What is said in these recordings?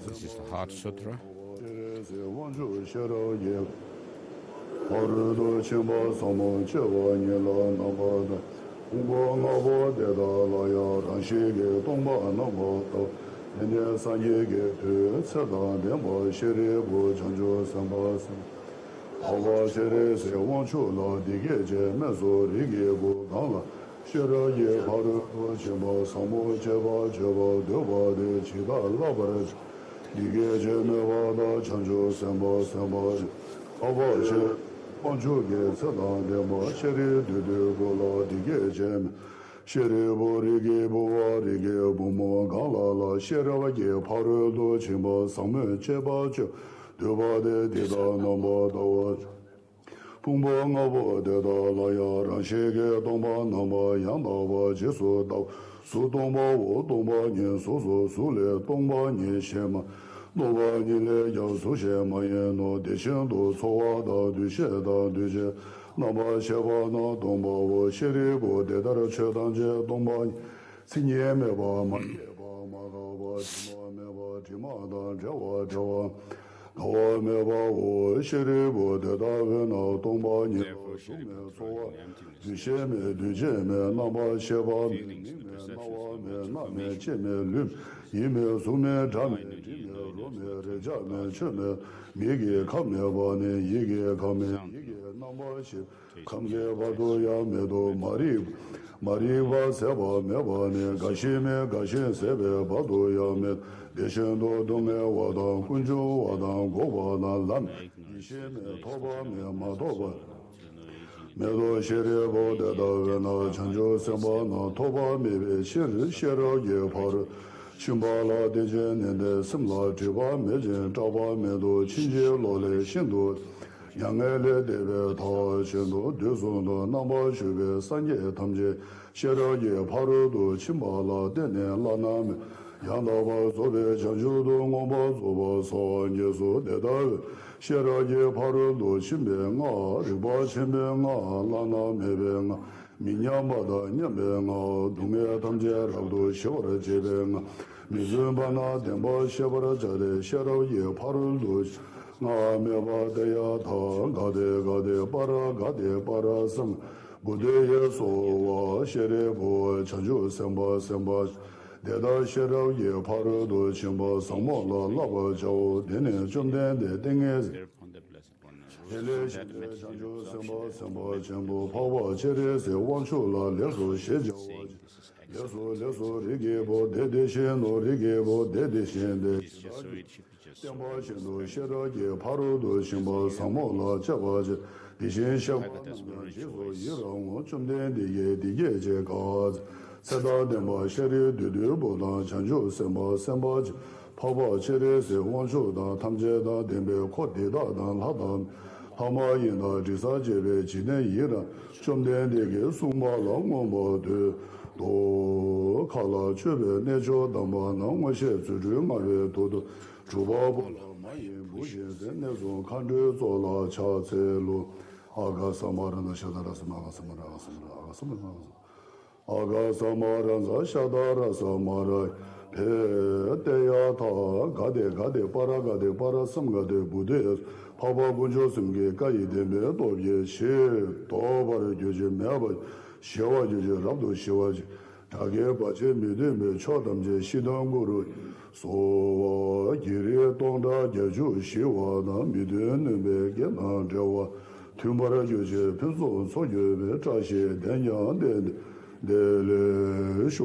This is the Heart Sutra. Mariva seba mebane gashime gashin sebe bado yame deshendo dome wadan kunjo wadan gowadan lam ishime toba me madoba medo shere bode da vena chanjo seba na toba mebe shir shero ye par shimbala deje nende simla jiba mejen taba medo chinje lole shindo 양엘에 대베 더 신도 되소도 남아 주베 산제 탐제 셔러게 바로도 침발라 되네 라나메 양도바 소베 자주도 모바 소바 소녀소 대다 셔러게 바로도 침베가 리바 침베가 라나메베가 미냐마다 냠베가 동해 탐제라도 셔러 제베가 미즈바나 덴바 셔버러 자데 셔러게 바로도 나메바데야 타 가데 가데 바라 성 부데예 소와 셰레보 자주 semba 대다 셰러예 바로도 침바 성모라 라바죠 되네 좀 되네 땡에 现在现在讲究什么全部跑跑起来是往出了，列说写教我，列说这个不得的线路，这个不得的线的，电报线路写到个跑路都行吧，上网了这把这，的线小把能量技术一让我中间的也这个，才到电报写的对不当，讲究什么跑跑起来是往出的，他们这到电报扩地大当拉当。他妈引导这啥级别今年一了，中间这个数码了我们的都看了这边那叫他妈那我些最主要的都珠宝不了，马云不现在那种看着做了车车路，阿个什么人都晓得了什么人在晓得了什么人。대야 다 가데 바라 섬 가데 부대 파바 군조 섬게 가이 되면 도비에 시 도바를 교제 매바 시와 교제 랍도 시와지 다게 바제 미데메 초담제 시동구로 소 기리에 동다 제주 시와나 미데네 게나 저와 튜머라 교제 편소 소교에 자시 대년데 데레쇼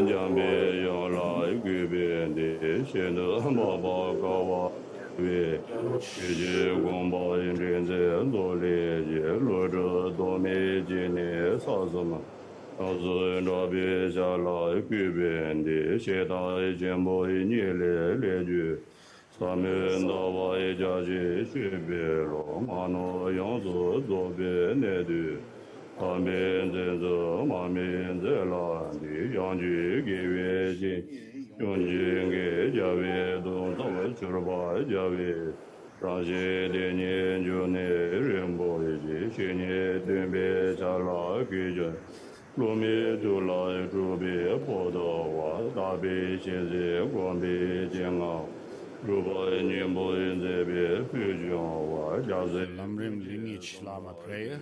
江边要来贵边的，现在马巴高瓦为世界公报认真在做了解，落着多美几年啥子嘛？要是那边下来贵边的，现在全部一年来句，咱们那瓦一家去学别了，马诺样子左边那的。他们在这马面在哪里？养鸡给月薪，用鸡给家位都怎么去了吧？家位上些的年就那人不一起，去年对面下拉给着，路面就来主别坡道哇，大北现在光北健康，如果年不人这边不讲哇，家在。Lamrim lineage Lama prayer.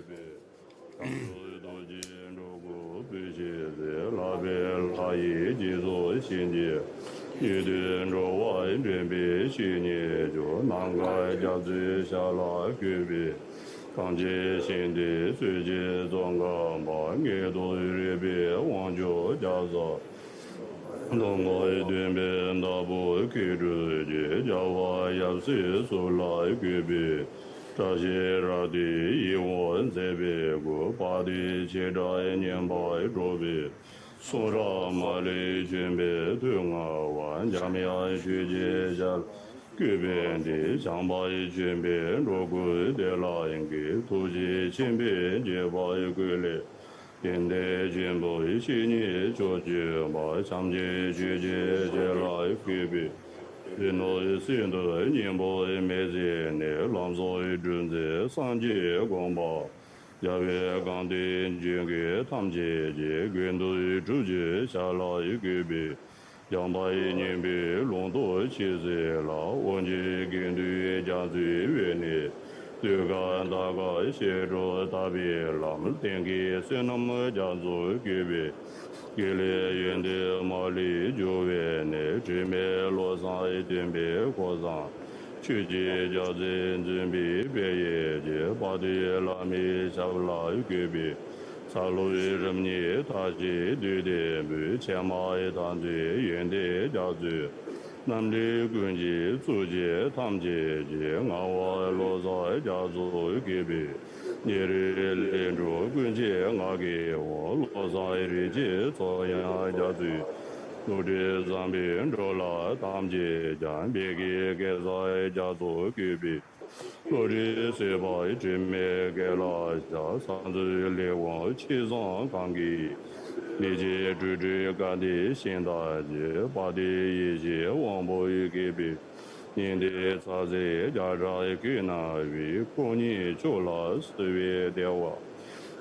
年的差在家长一个那位过年做了四月的话，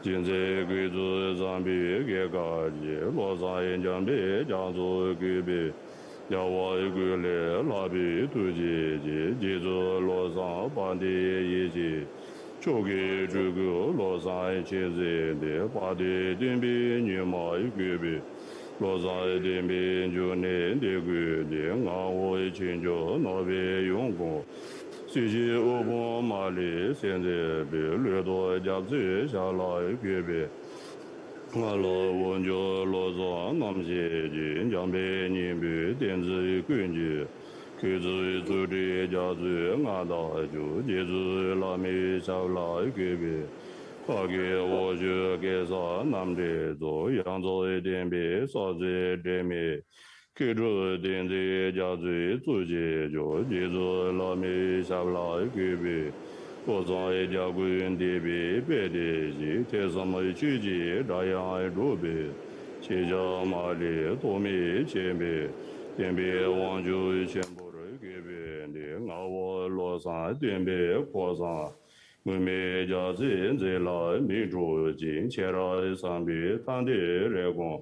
现在贵族上边给个的罗上演讲别讲做个别，要我一个来那边突击的，接着罗上把的一些。就给这个罗山现在的把的这边你妈一个呗，罗山这边就那这个的，俺我以前就那边用过，谢谢我爸妈的，现在别略多加这下来一个呗。我老我就老早那么些的，江边你别电子工具。开始做的家族，俺大就接着拉米烧来个别，大概我就给啥南的做，扬州一点别，啥子点没，开着电子家族做的就接着拉米烧来个别，我上一家滚的别别的些，台上没去的这样一路别，去家马里多米前别，前边往就前部。给别的我罗山对面坡上，我们家人在那民族进前来上边当地来光，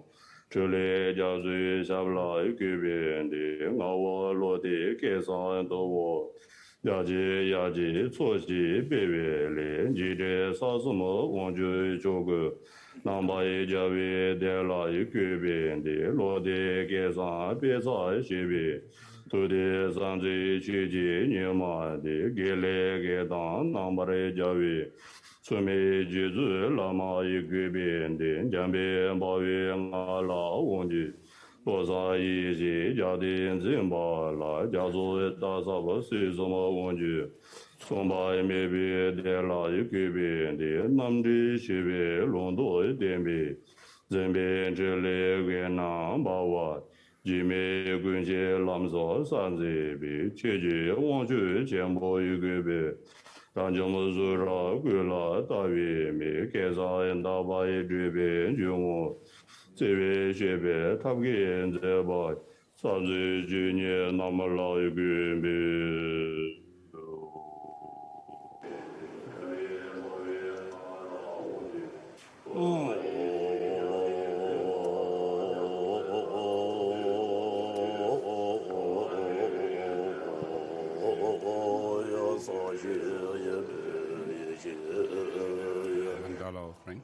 这里家人下不来给别的我落地街上都我。야지 초시 베베레 지데 사스모 원주 조그 남바에 자베 데라이 괴베인데 로데 게사 베사 시베 도데 산지 지지 니마데 게레 게단 남바레 자베 소메 지즈 라마이 괴베인데 잠베 바웨 나라 원지罗萨一些家庭人吧，那家族打扫不是什么问题，从把没别的那一个别的，南的西边龙多一点别，人边这里越南把我，一面关键南沙山这边，切切往去全部一个别。让我们说了，归了大约没开上人大把一这边就我。这边这边他给人这把啥子今年那么老一个没。$1 offering.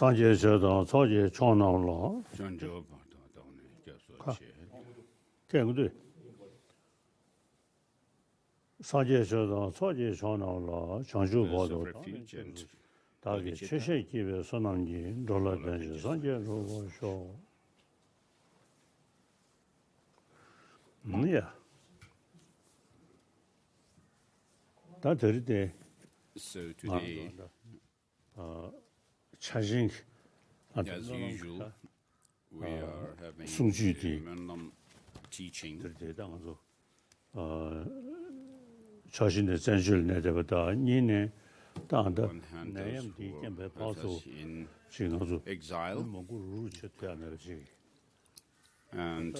상제 저도 소제 총나로 전조 바다도네 저서 개구들 상제 저도 소제 총나로 장주 보도 다게 최세 기회 선언기 놀라던 상제 로고쇼 야 다 들이대 So today, 차징 as usual, we are having 숭주디 Menlam teaching. 대당으로 자신의 전실 내대보다 니네 당다 On hand, those 내염디 who 겜배 are with 파도 us in 지금도 exile, 뭐고 루체트하는지 and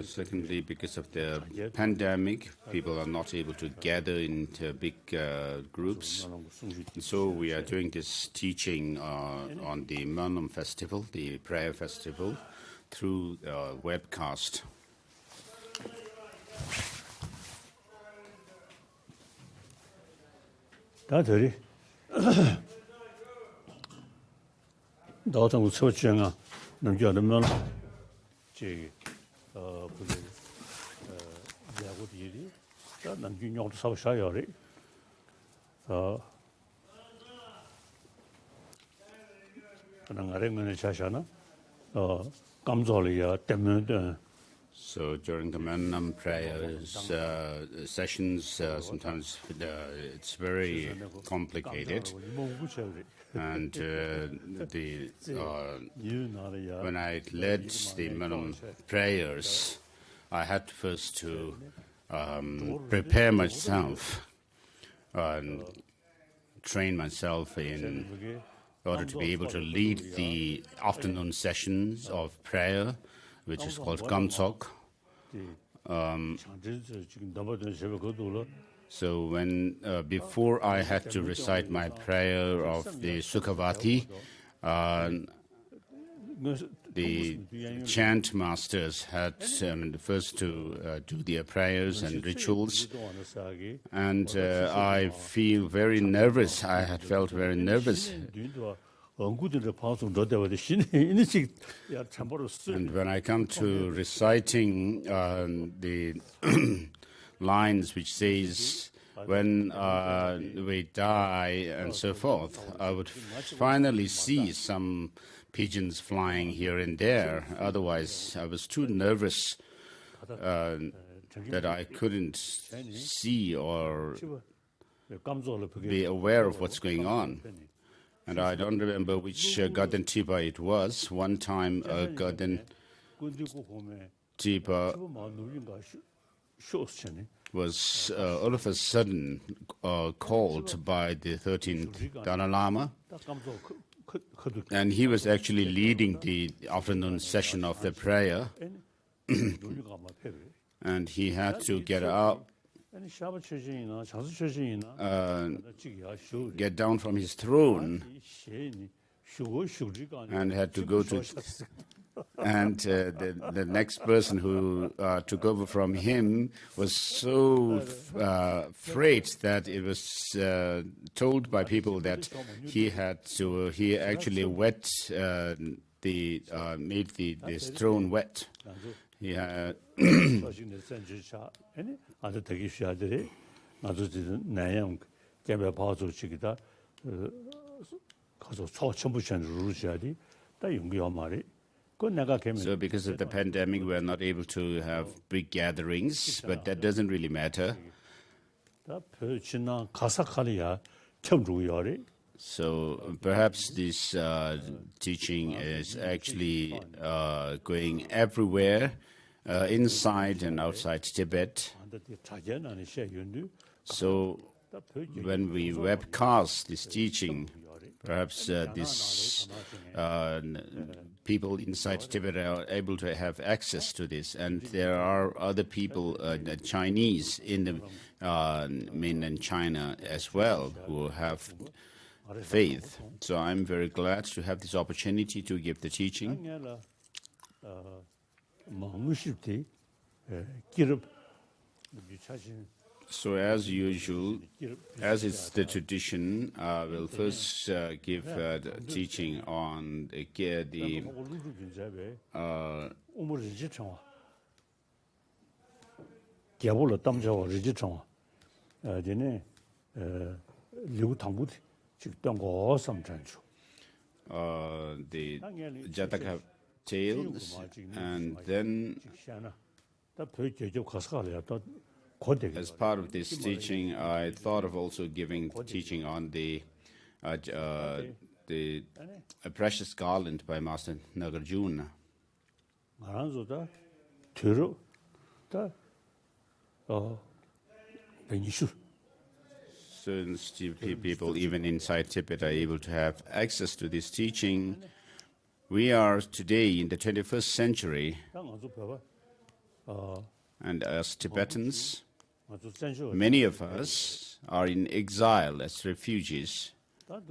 secondly, because of the pandemic, people are not able to gather into big groups. So we are doing this teaching on the Menlam festival, the prayer festival, through webcast. 다들이 너도 초청아 넘겨놓으면 제 그게 야구들이 남균용도 사셔야리 그냥 아래면에 자샤나 감정이야 때문에 So during the Menlam prayers sessions, sometimes it's very complicated. And when I led the Menlam prayers, I had first to prepare myself and train myself in order to be able to lead the afternoon sessions of prayer, which is called Gamtsok. So when before I had to recite my prayer of the Sukhavati, the chant masters had first to do their prayers and rituals, and I feel very nervous. I had felt very nervous. And when I come to reciting the lines which says, when we die and so forth, I would finally see some pigeons flying here and there. Otherwise, I was too nervous that I couldn't see or be aware of what's going on. And I don't remember which Garden Tipa it was. One time a Garden Tipa was all of a sudden called by the 13th Dalai Lama. And he was actually leading the afternoon session of the prayer. And he had to get up, get down from his throne, and had to go to... And the next person who took over from him was so afraid that it was told by people that he actually made this throne wet. He had So because of the pandemic, we're not able to have big gatherings, but that doesn't really matter. So perhaps this teaching is actually going everywhere, inside and outside Tibet. So when we webcast this teaching, perhaps these people inside Tibet are able to have access to this. And there are other people, Chinese in the mainland China as well, who have faith. So I'm very glad to have this opportunity to give the teaching. So as usual, as is the tradition, I will first give the teaching on the Jataka tales, and then as part of this teaching, I thought of also giving teaching on the Precious Garland by Master Nagarjuna. Since people, even inside Tibet, are able to have access to this teaching, we are today in the 21st century, and as Tibetans, many of us are in exile as refugees. On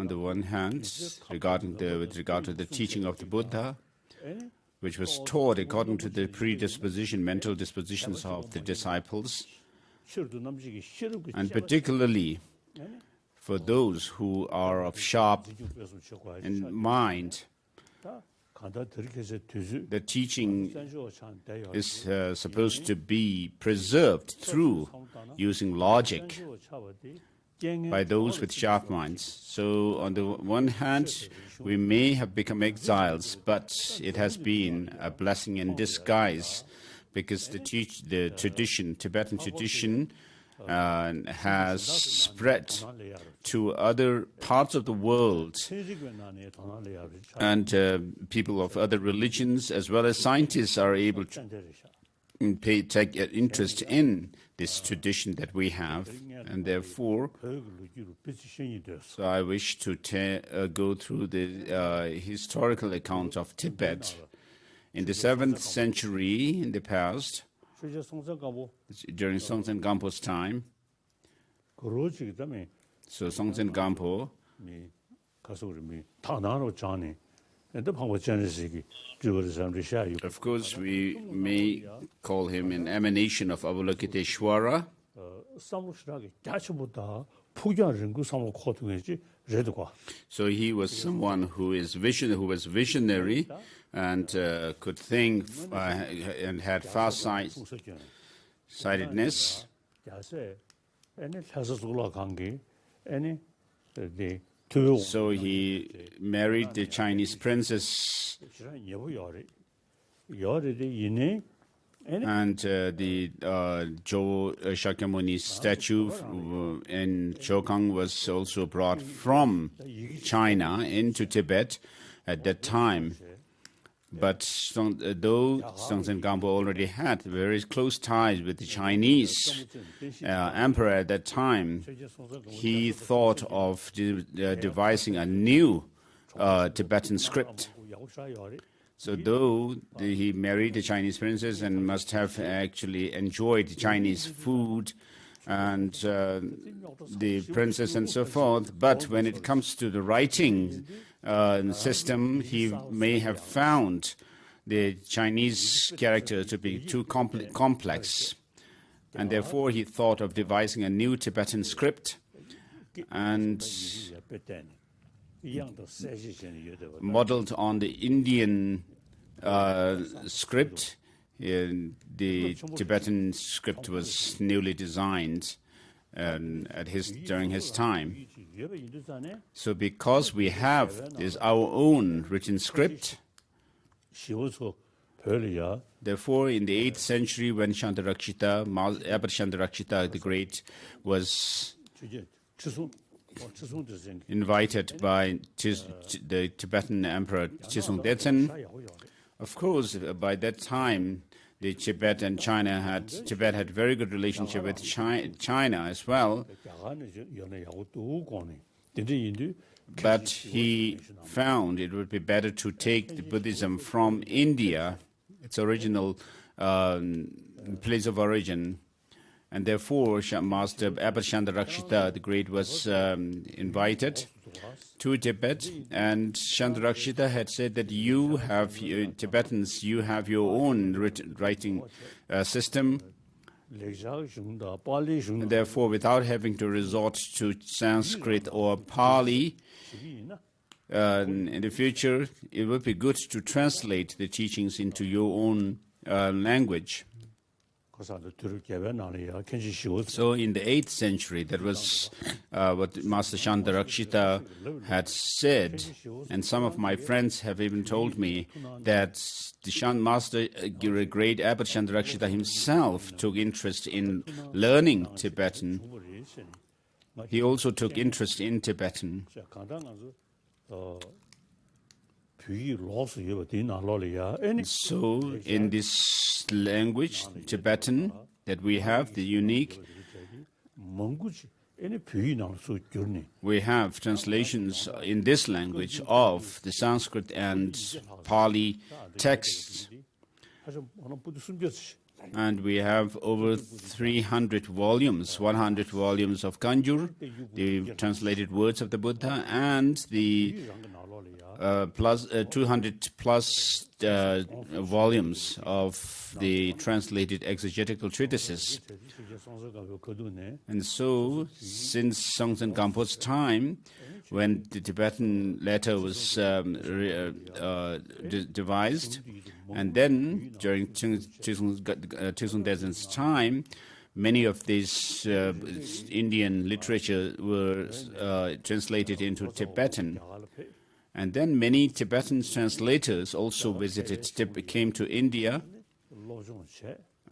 the one hand, with regard to the teaching of the Buddha, which was taught according to the mental dispositions of the disciples, and particularly for those who are of sharp in mind, the teaching is supposed to be preserved through using logic by those with sharp minds. So on the one hand, we may have become exiles, but it has been a blessing in disguise, because the Tibetan tradition, has spread to other parts of the world, and people of other religions as well as scientists are able to take interest in this tradition that we have, and therefore so I wish to go through the historical account of Tibet. In the 7th century in the past, during Songtsen Gampo's time, so Songtsen Gampo, of course, we may call him an emanation of Avalokiteshvara. So he was someone who was visionary, and could think and had far-sightedness. So he married the Chinese princess, and the Jo Shakyamuni's statue in Chokang was also brought from China into Tibet at that time. But though Songtsen Gampo already had very close ties with the Chinese emperor at that time, he thought of devising a new Tibetan script. So though he married a Chinese princess and must have actually enjoyed Chinese food and the princess and so forth, but when it comes to the writing system, he may have found the Chinese character to be too complex, and therefore he thought of devising a new Tibetan script and modeled on the Indian script. The Tibetan script was newly designed, during his time. So because we have this our own written script, therefore in the 8th century when Shantarakshita, Abbot Shantarakshita the Great was invited by the Tibetan Emperor Chisung Detsen, of course by that time the Tibet had very good relationship with China as well. But he found it would be better to take the Buddhism from India, its original place of origin. And therefore, Master Abbot Shantarakshita the Great was invited to Tibet, and Shantarakshita had said that Tibetans, you have your own writing system. And therefore, without having to resort to Sanskrit or Pali, in the future, it would be good to translate the teachings into your own language. So in the 8th century, that was what Master Shantarakshita had said, and some of my friends have even told me that the Master Great Abbot Shantarakshita himself took interest in learning Tibetan. He also took interest in Tibetan. So in this language, Tibetan, that we have, the unique, we have translations in this language of the Sanskrit and Pali texts. And we have over 300 volumes, 100 volumes of Kanjur, the translated words of the Buddha, and the 200 plus volumes of the translated exegetical treatises. And so, since Songtsen Gampo's time, when the Tibetan letter was devised, and then during Chisung Detsen's time, many of these Indian literature were translated into Tibetan. And then many Tibetan translators also came to India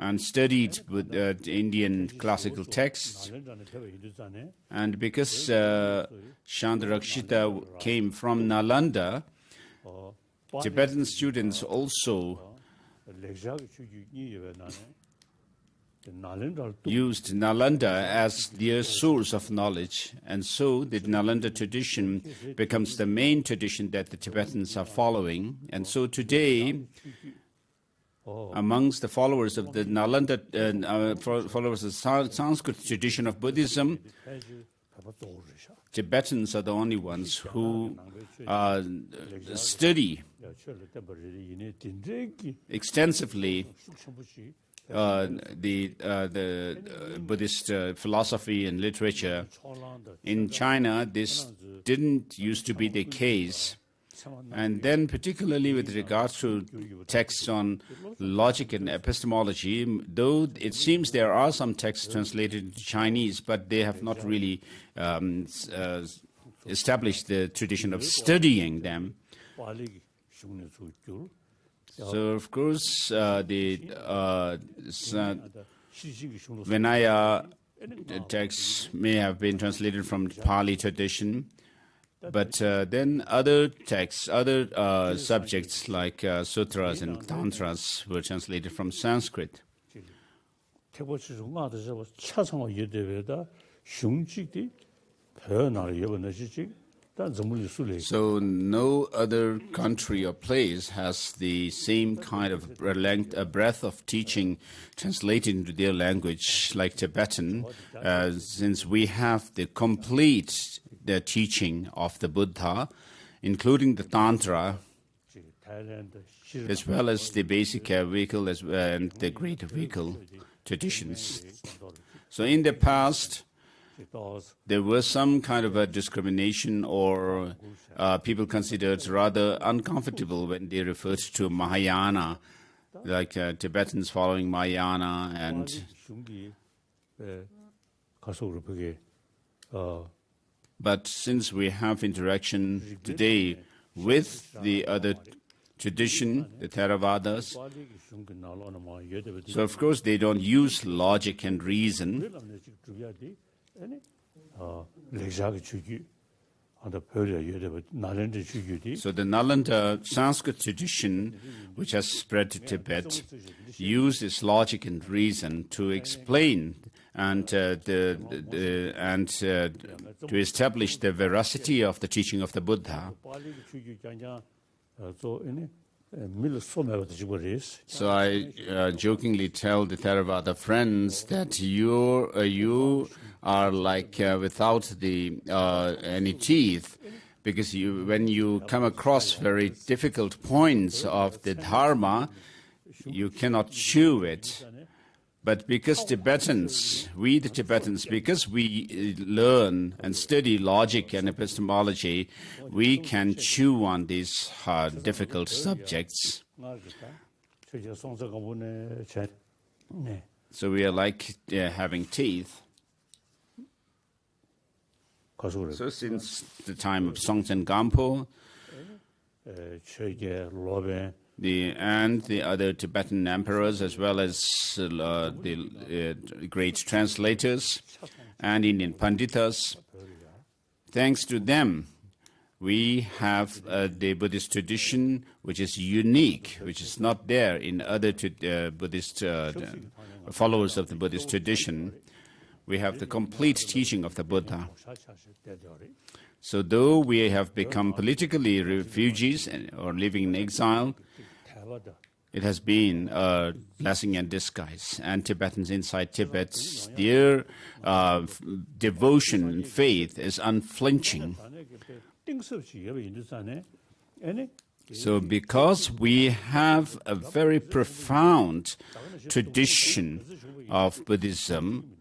and studied with Indian classical texts. And because Shantarakshita came from Nalanda, Tibetan students also used Nalanda as their source of knowledge, and so the Nalanda tradition becomes the main tradition that the Tibetans are following. And so today, amongst the followers of the Nalanda, followers of the Sanskrit tradition of Buddhism, Tibetans are the only ones who study extensively the Buddhist philosophy and literature. In China, this didn't used to be the case. And then particularly with regards to texts on logic and epistemology, though it seems there are some texts translated into Chinese, but they have not really established the tradition of studying them. So, of course, the Vinaya texts may have been translated from Pali tradition, but then other texts, other subjects like sutras and tantras were translated from Sanskrit. So no other country or place has the same kind of breadth of teaching translated into their language like Tibetan, since we have the complete teaching of the Buddha, including the Tantra, as well as the basic vehicle and the great vehicle traditions. So in the past, there was some kind of a discrimination, or people considered rather uncomfortable when they referred to Mahayana, like Tibetans following Mahayana and 가서 그게 But since we have interaction today with the other tradition, the Theravadas, so of course they don't use logic and reason. So the Nalanda Sanskrit tradition, which has spread to Tibet, uses logic and reason to explain and to establish the veracity of the teaching of the Buddha. So I jokingly tell the Theravada friends that you are like without any teeth, because when you come across very difficult points of the Dharma, you cannot chew it. But because we the Tibetans, because we learn and study logic and epistemology, we can chew on these difficult subjects. So we are like having teeth. So since the time of Songtsen Gampo, the other Tibetan emperors, as well as the great translators and Indian Panditas, thanks to them, we have the Buddhist tradition, which is unique, which is not there in other Buddhist followers of the Buddhist tradition. We have the complete teaching of the Buddha. So though we have become politically refugees or living in exile, it has been a blessing in disguise. And Tibetans inside Tibet, their devotion and faith is unflinching. So because we have a very profound tradition of Buddhism,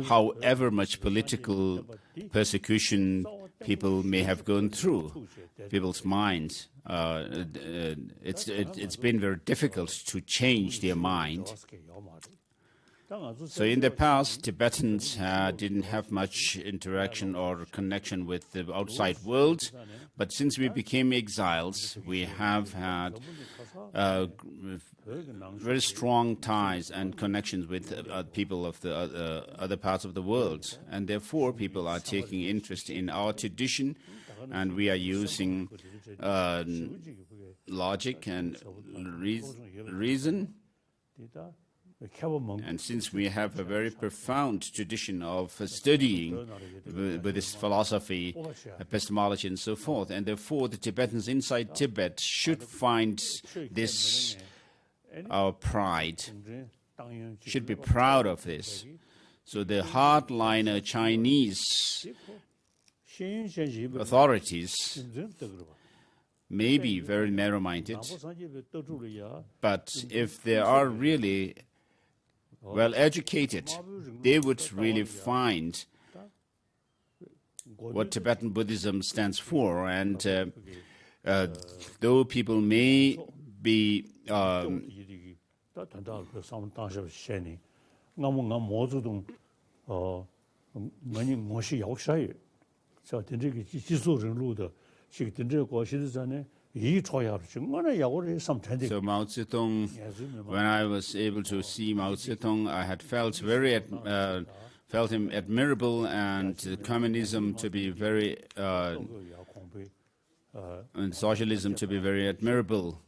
however much political persecution people may have gone through, people's minds, it's been very difficult to change their mind. So in the past, Tibetans didn't have much interaction or connection with the outside world, but since we became exiles, we have had very strong ties and connections with people of the other parts of the world, and therefore people are taking interest in our tradition, and we are using logic and reason. And since we have a very profound tradition of studying Buddhist philosophy, epistemology, and so forth, and therefore the Tibetans inside Tibet should find this our pride, should be proud of this. So the hardliner Chinese authorities may be very narrow-minded, but if they are really well-educated, they would really find what Tibetan Buddhism stands for. And though people may be So Mao Zedong, when I was able to see Mao Zedong, I had felt him admirable, and communism to be very, and socialism to be very admirable,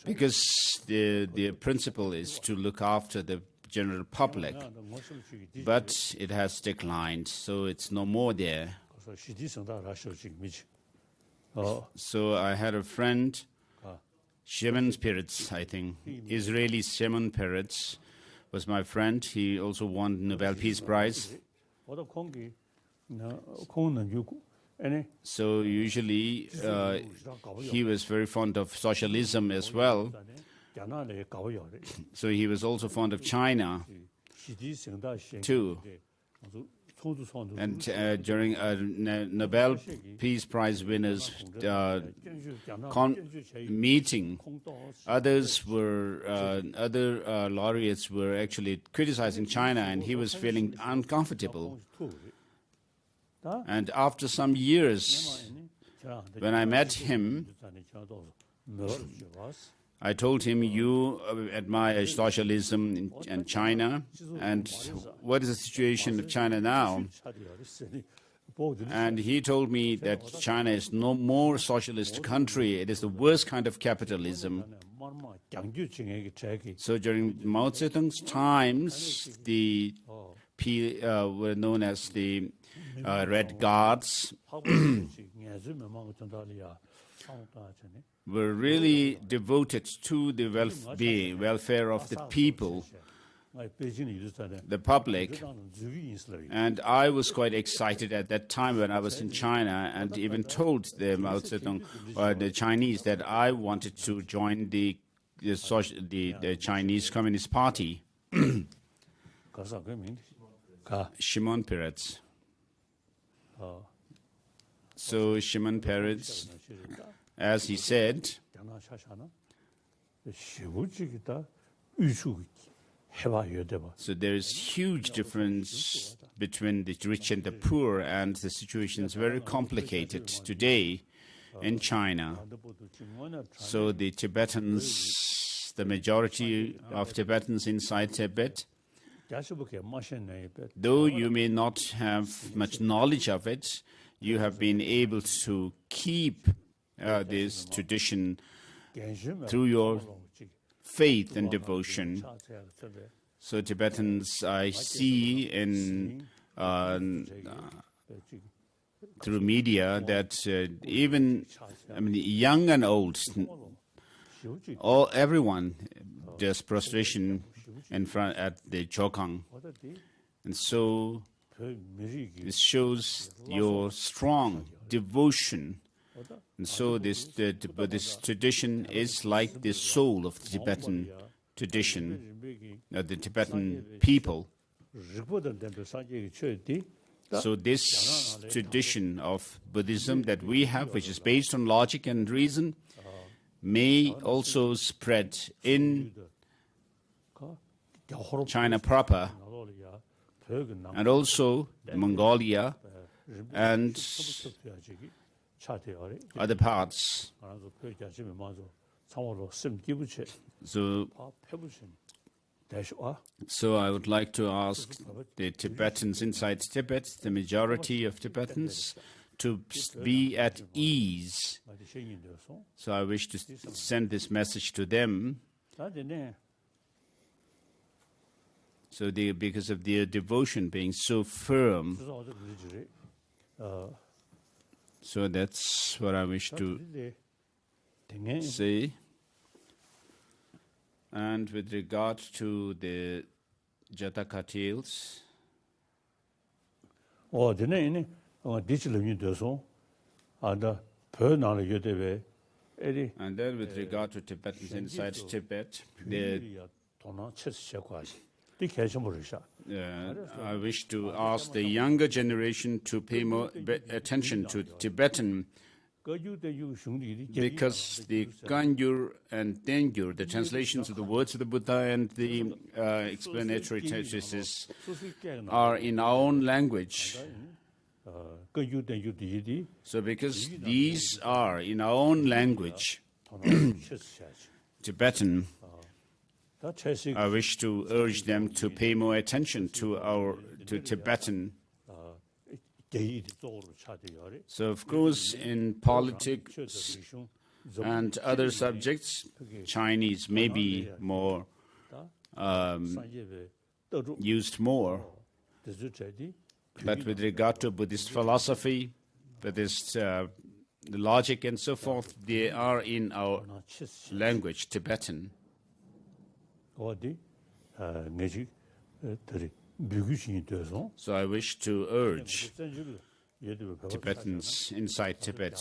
because the principle is to look after the general public, but it has declined, so it's no more there. So I had a friend, Shimon Peretz, I think, Israeli Shimon Peretz was my friend. He also won the Nobel Peace Prize. So usually he was very fond of socialism as well. So he was also fond of China too. And during a Nobel Peace Prize winners meeting, other laureates were actually criticizing China, and he was feeling uncomfortable. And after some years, when I met him, I told him, you admire socialism in China, and what is the situation of China now? And he told me that China is no more a socialist country, it is the worst kind of capitalism. So during Mao Zedong's times, the were known as the Red Guards, were really devoted to the welfare of the people, the public. And I was quite excited at that time when I was in China, and even told the Mao Zedong, or the Chinese, that I wanted to join the Chinese Communist Party. Shimon Peres. So Shimon Peres, as he said, so there is huge difference between the rich and the poor, and the situation is very complicated today in China. So the Tibetans, the majority of Tibetans inside Tibet, though you may not have much knowledge of it, you have been able to keep this tradition through your faith and devotion. So Tibetans, I see in through media that even young and old, everyone does prostration in front at the Chokang, and so this shows your strong devotion. And so this tradition is like the soul of the Tibetan tradition, the Tibetan people. So this tradition of Buddhism that we have, which is based on logic and reason, may also spread in China proper, and also Mongolia and other parts. So I would like to ask the Tibetans inside Tibet, the majority of Tibetans, to be at ease. So I wish to send this message to them. So because of their devotion being so firm. So that's what I wish to say. And with regard to the Jataka tales, and then with regard to Tibetans inside Tibet, I wish to ask the younger generation to pay more attention to Tibetan, because the Gangyur and Dengyur, the translations of the words of the Buddha and the explanatory treatises, are in our own language. So because these are in our own language, Tibetan, I wish to urge them to pay more attention to Tibetan. So of course in politics and other subjects, Chinese may be more used more. But with regard to Buddhist philosophy, Buddhist logic and so forth, they are in our language, Tibetan. So I wish to urge Tibetans inside Tibet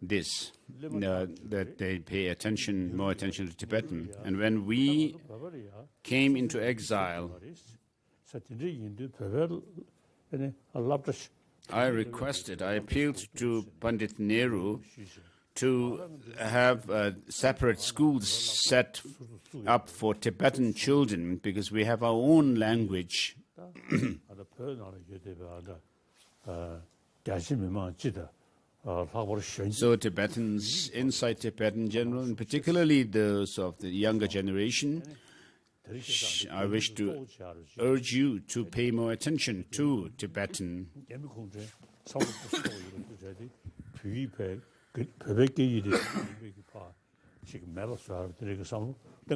that they pay more attention to Tibetan. And when we came into exile, I appealed to Pandit Nehru to have separate schools set up for Tibetan children because we have our own language. So Tibetans inside Tibet in general, and particularly those of the younger generation, I wish to urge you to pay more attention to Tibetan.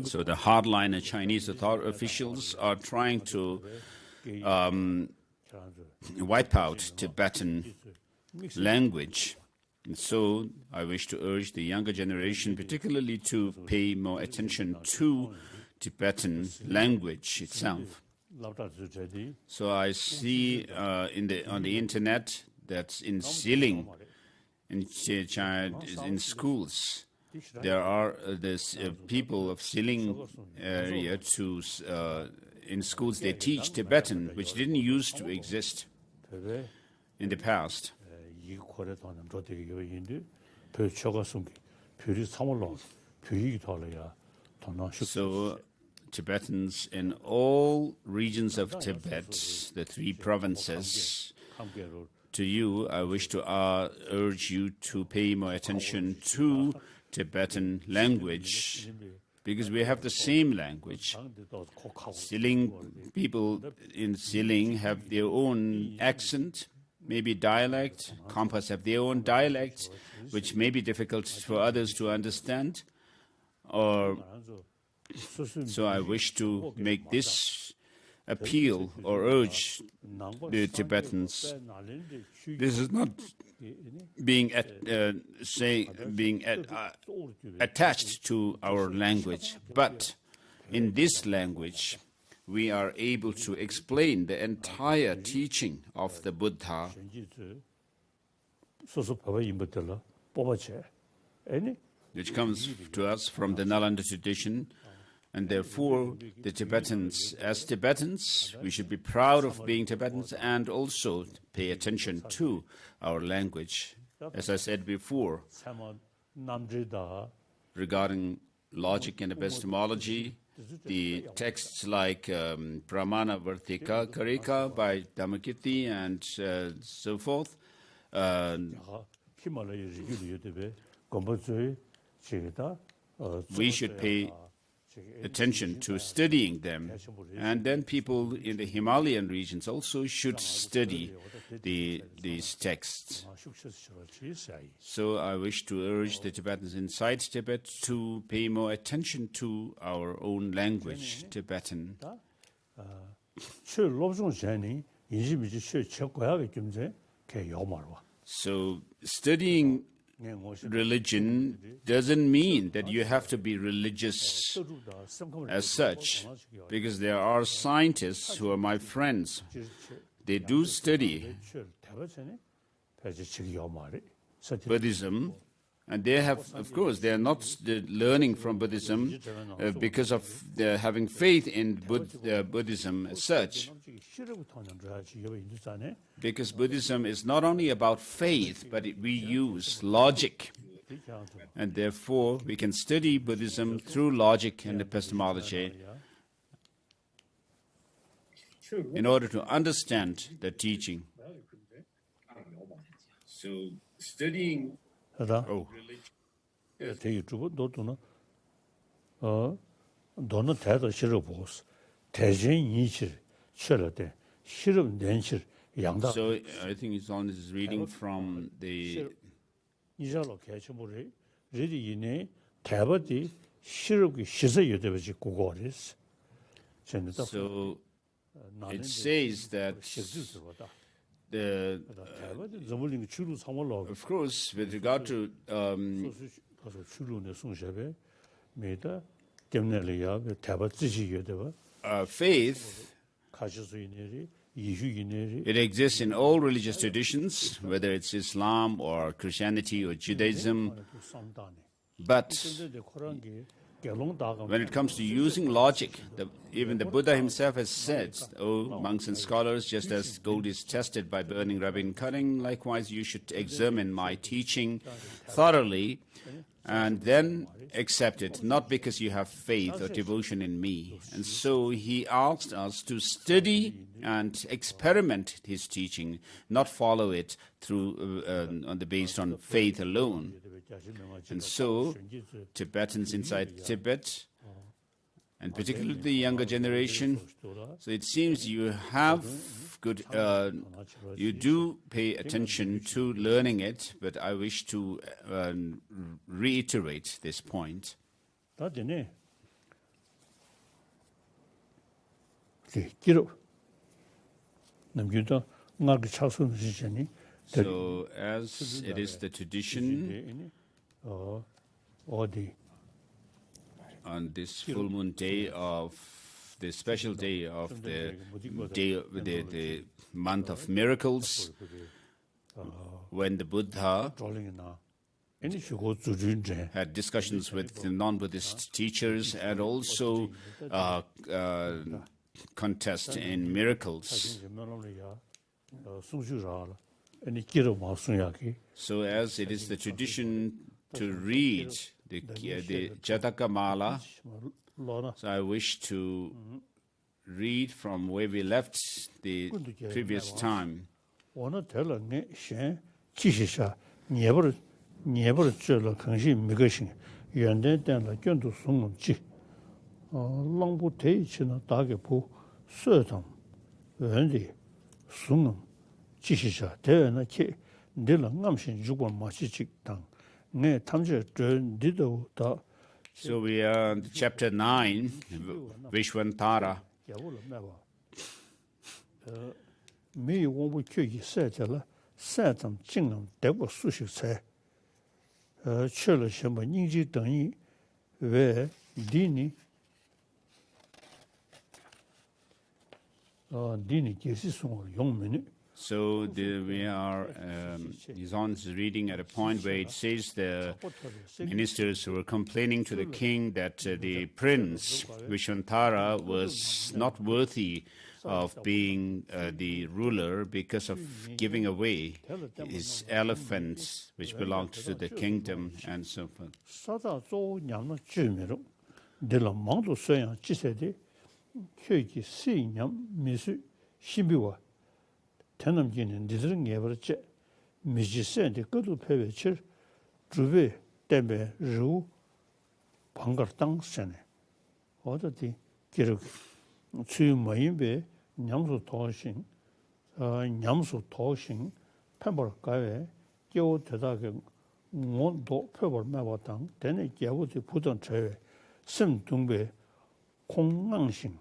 So the hardliner Chinese officials are trying to wipe out Tibetan language. And so I wish to urge the younger generation particularly to pay more attention to Tibetan language itself. So I see on the internet that in Xiling, in China, in schools, there are people of Xiling area in schools they teach Tibetan, which didn't used to exist in the past. So Tibetans in all regions of Tibet, the 3 provinces, to you, I wish to urge you to pay more attention to Tibetan language, because we have the same language. People in Xiling have their own accent, maybe dialect. Khampas have their own dialect, which may be difficult for others to understand. So I wish to make this appeal or urge the Tibetans. This is not being attached to our language, but in this language we are able to explain the entire teaching of the Buddha. Which comes to us from the Nalanda tradition, and therefore the Tibetans, as Tibetans, we should be proud of being Tibetans and also pay attention to our language. As I said before, regarding logic and epistemology, the texts like Pramana Vartika Karika by Dhammakirti and so forth, we should pay attention to studying them. And then people in the Himalayan regions also should study these texts. So I wish to urge the Tibetans inside Tibet to pay more attention to our own language, Tibetan. So studying religion doesn't mean that you have to be religious as such, because there are scientists who are my friends. They do study Buddhism, and they have, of course, they are not learning from Buddhism because of their having faith in Buddhism as such. Because Buddhism is not only about faith, but we use logic. And therefore, we can study Buddhism through logic and epistemology in order to understand the teaching. So, studying So I think it's on this reading from the So it says that of course, with regard to faith, it exists in all religious traditions, whether it's Islam or Christianity or Judaism. But When it comes to using logic, even the Buddha himself has said, "O monks and scholars, just as gold is tested by burning, rubbing, and cutting, likewise you should examine my teaching thoroughly and then accept it, not because you have faith or devotion in me." And so he asked us to study and experiment his teaching, not follow it through based on faith alone. And so Tibetans inside Tibet, and particularly the younger generation, so it seems you have good, you do pay attention to learning it, but I wish to reiterate this point. So as it is the tradition, on this full moon day of the special day of the month of miracles, when the Buddha had discussions with the non-Buddhist teachers and also contest in miracles. So as it is the tradition to read the Jataka Mala, so I wish to read from where we left the previous time. So we are on chapter 9, Vishwantara. So we are, Nizan's reading at a point where it says the ministers were complaining to the king that the prince, Vishwantara, was not worthy of being the ruler because of giving away his elephants, which belonged to the kingdom, and so forth. tenamjinin dizring yevrche mijisen de kudu peveçir juve tembe ru bangartang sene odati kiruk 추모임베 냠수 도신 냠수 도신 펜벌 가에 교 대다게 원도 표벌 매버당 되네 개우지 부던 제 심동배 공망신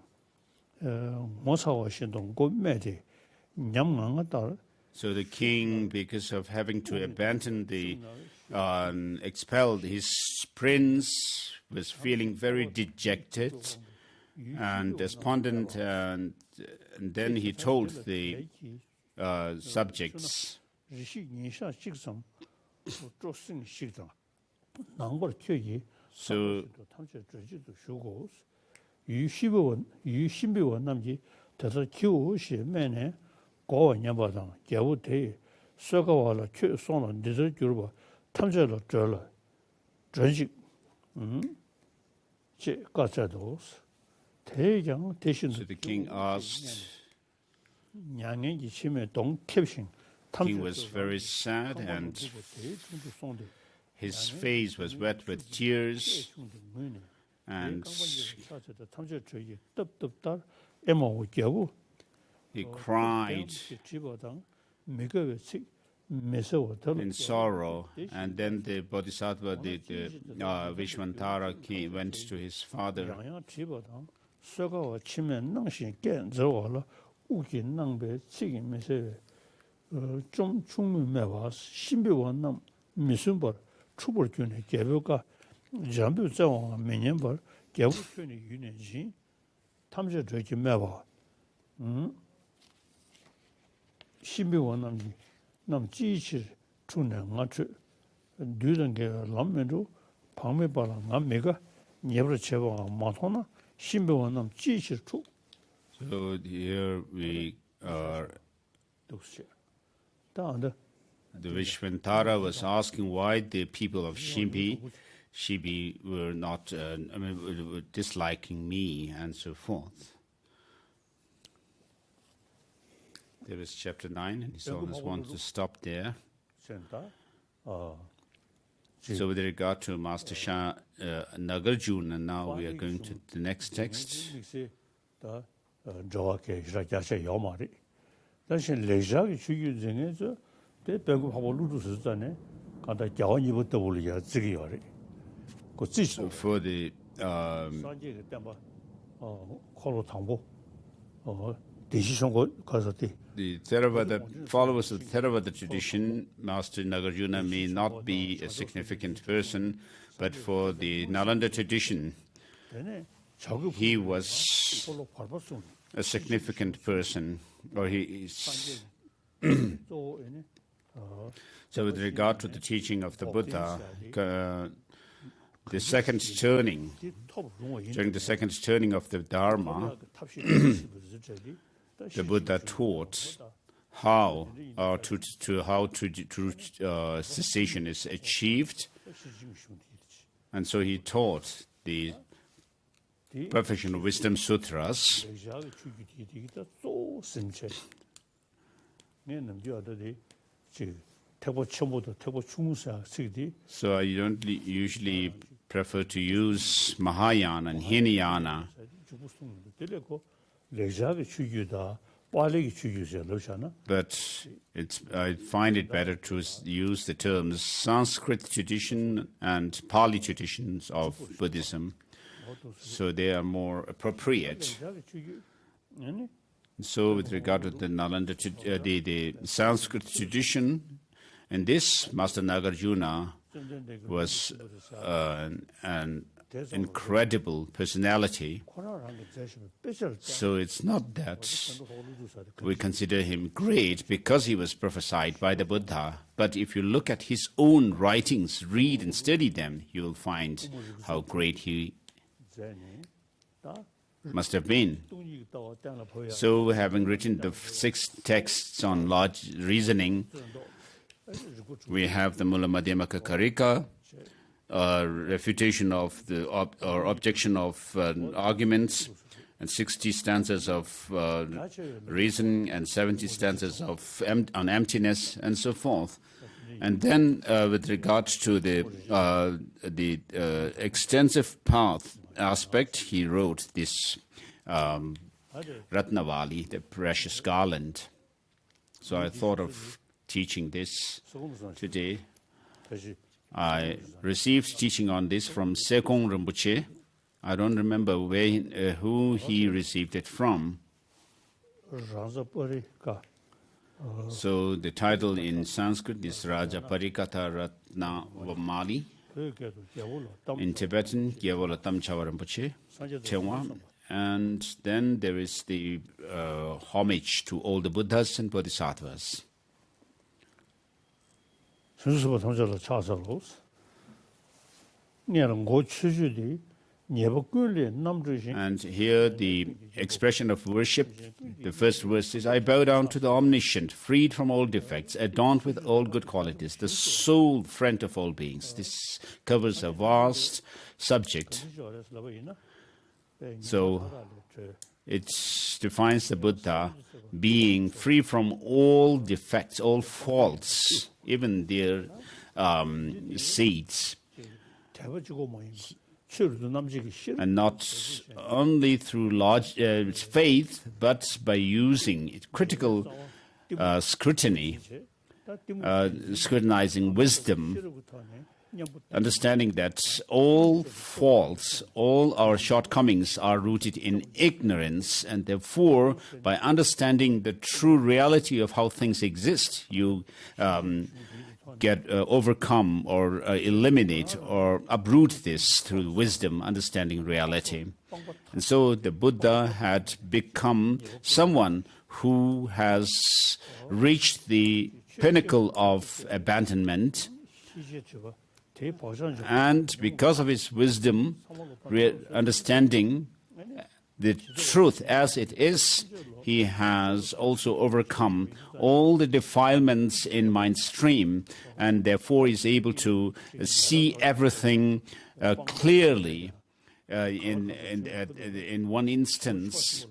모사와신동 고매디 냠망하다. So the king, because of having to abandon the expelled his prince, was feeling very dejected and despondent, and then he told the subjects. So So the king asked, he was very sad and his face was wet with tears, and he cried in sorrow. And then the Bodhisattva, the Vishwantara, went to his father. nam jichir chune nga chu duran ge lammen ru pangme bala nga mega 예불 제왕 마토나 신병원남 지실투 So here we are. 독시. 다음에 The Vishvantara was asking why the people of Shibi were not, were disliking me and so forth. There is chapter 9, and his Holiness wants to stop there. 센터 So with regard to Master Shah Nagarjuna, now we are going to the next text. 다 저하게 시작하셔 요 말이. 다시 레자기 주기 중에서 대배구 하고 루루스잖아요. 가다 겨원이부터 올리야 지기요리. 그 지수 For the 산지에 때마 콜로 당보 대시선거 가서 the Theravada followers of the Theravada tradition, Master Nagarjuna may not be a significant person, but for the Nalanda tradition, he was 콜로 밟았음. a significant person, or he is. 또 얘네 So with regard to the teaching of the Buddha, the second turning, during the second turning of the Dharma, the Buddha taught how cessation is achieved, and so he taught the Perfection of Wisdom Sutras. 레자기 주기 뒤기다 또 생체. 내는 저들이 지 태보 첨보도 태보 중사 쓰기 So I don't usually prefer to use Mahayana and Hinayana, 주부스는 들려고 레자기 주기다 빨리 주기서 넣잖아. but I find it better to use the terms Sanskrit tradition and Pali traditions of Buddhism, so they are more appropriate. 레자기 주기 아니 So with regard to the Nalanda, the Sanskrit tradition, in this, Master Nagarjuna was an incredible personality. 코로나라는 게 제시면 special So it's not that we consider him great because he was prophesied by the Buddha, but if you look at his own writings, read and study them, you will find how great he 제니 다 must have been. 뚱이 또 땅을 보여. So having written the 6 texts on large reasoning, we have the Mula Madhyamaka Karika, refutation of the or objection of arguments, and 60 stanzas of reason, and 70 stanzas of on emptiness, and so forth. And then, with regards to the extensive path aspect, he wrote this Ratnavali, the Precious Garland. So I thought of teaching this today. 다시 I received teaching on this from Sekong Rinpoche. I don't remember who he received it from. 라자 버리가 So the title in Sanskrit is Raja Parikatha Ratna Vamali. 그게도 겨울로 땀 In Tibetan, Gyavola Tamchawa Rinpoche, Tengwa. And then there is the homage to all the Buddhas and Bodhisattvas. 순수부 통제로 차서로 내는 고추주디 예복글리 남주신 And here the expression of worship, the first verse is, I bow down to the omniscient, freed from all defects, adorned with all good qualities, the sole friend of all beings. This covers a vast subject. So it defines the Buddha being free from all defects, all faults, even their seeds. 대버지고 모임 치료도 남지기 싫어 And not only through large faith, but by using critical scrutiny, scrutinizing wisdom, understanding that all faults, all our shortcomings are rooted in ignorance, and therefore, by understanding the true reality of how things exist, you get overcome or eliminate or uproot this through wisdom, understanding reality. And so the Buddha had become someone who has reached the pinnacle of abandonment, And because of his wisdom, understanding the truth as it is, he has also overcome all the defilements in mind stream, and therefore is able to see everything clearly in one instance.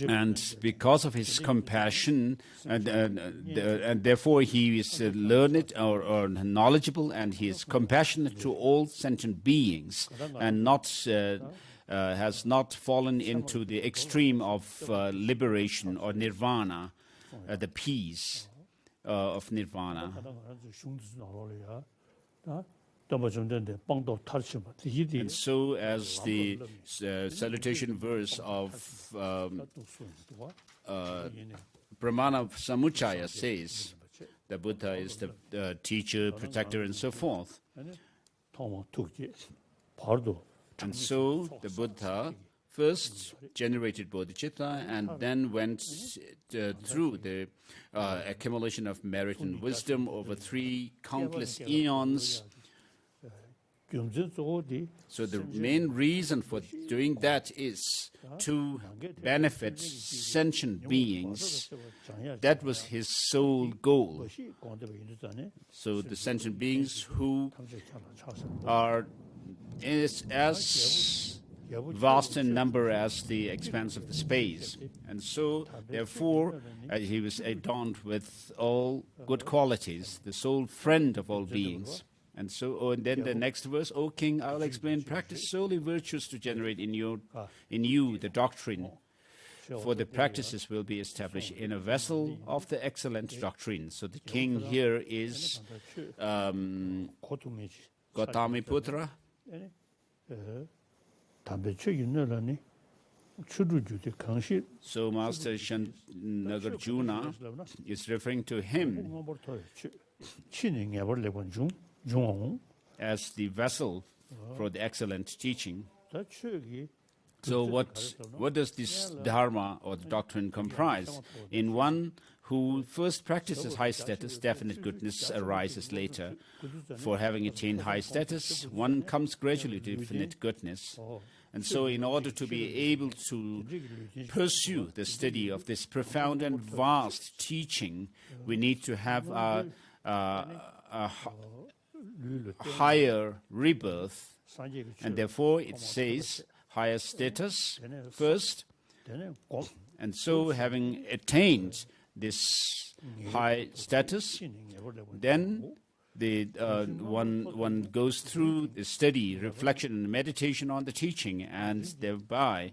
And because of his compassion, and therefore he is learned or knowledgeable, and he is compassionate to all sentient beings, and has not fallen into the extreme of liberation or nirvana, the peace of nirvana. And so, as the salutation verse of Brahmana Samuchaya says, the Buddha is the teacher, protector, and so forth. And so the Buddha first generated bodhicitta and then went through the accumulation of merit and wisdom over 3 countless eons. So the main reason for doing that is to benefit sentient beings. That was his sole goal. So the sentient beings who are as vast in number as the expanse of the space. And so, therefore, he was adorned with all good qualities, the sole friend of all beings. And so, and then the next verse, O king, I'll explain, practice solely virtues to generate in you the doctrine. For the practices will be established in a vessel of the excellent doctrine. So the king here is Gautamiputra. So Master Nagarjuna is referring to him as the vessel for the excellent teaching. So what does this dharma or the doctrine comprise? In one who first practices high status, definite goodness arises later. For having attained high status, one comes gradually to infinite goodness. And so in order to be able to pursue the study of this profound and vast teaching, we need to have a higher rebirth. And therefore it says higher status first. And so having attained this high status, then one goes through the study, reflection, and meditation on the teaching, and thereby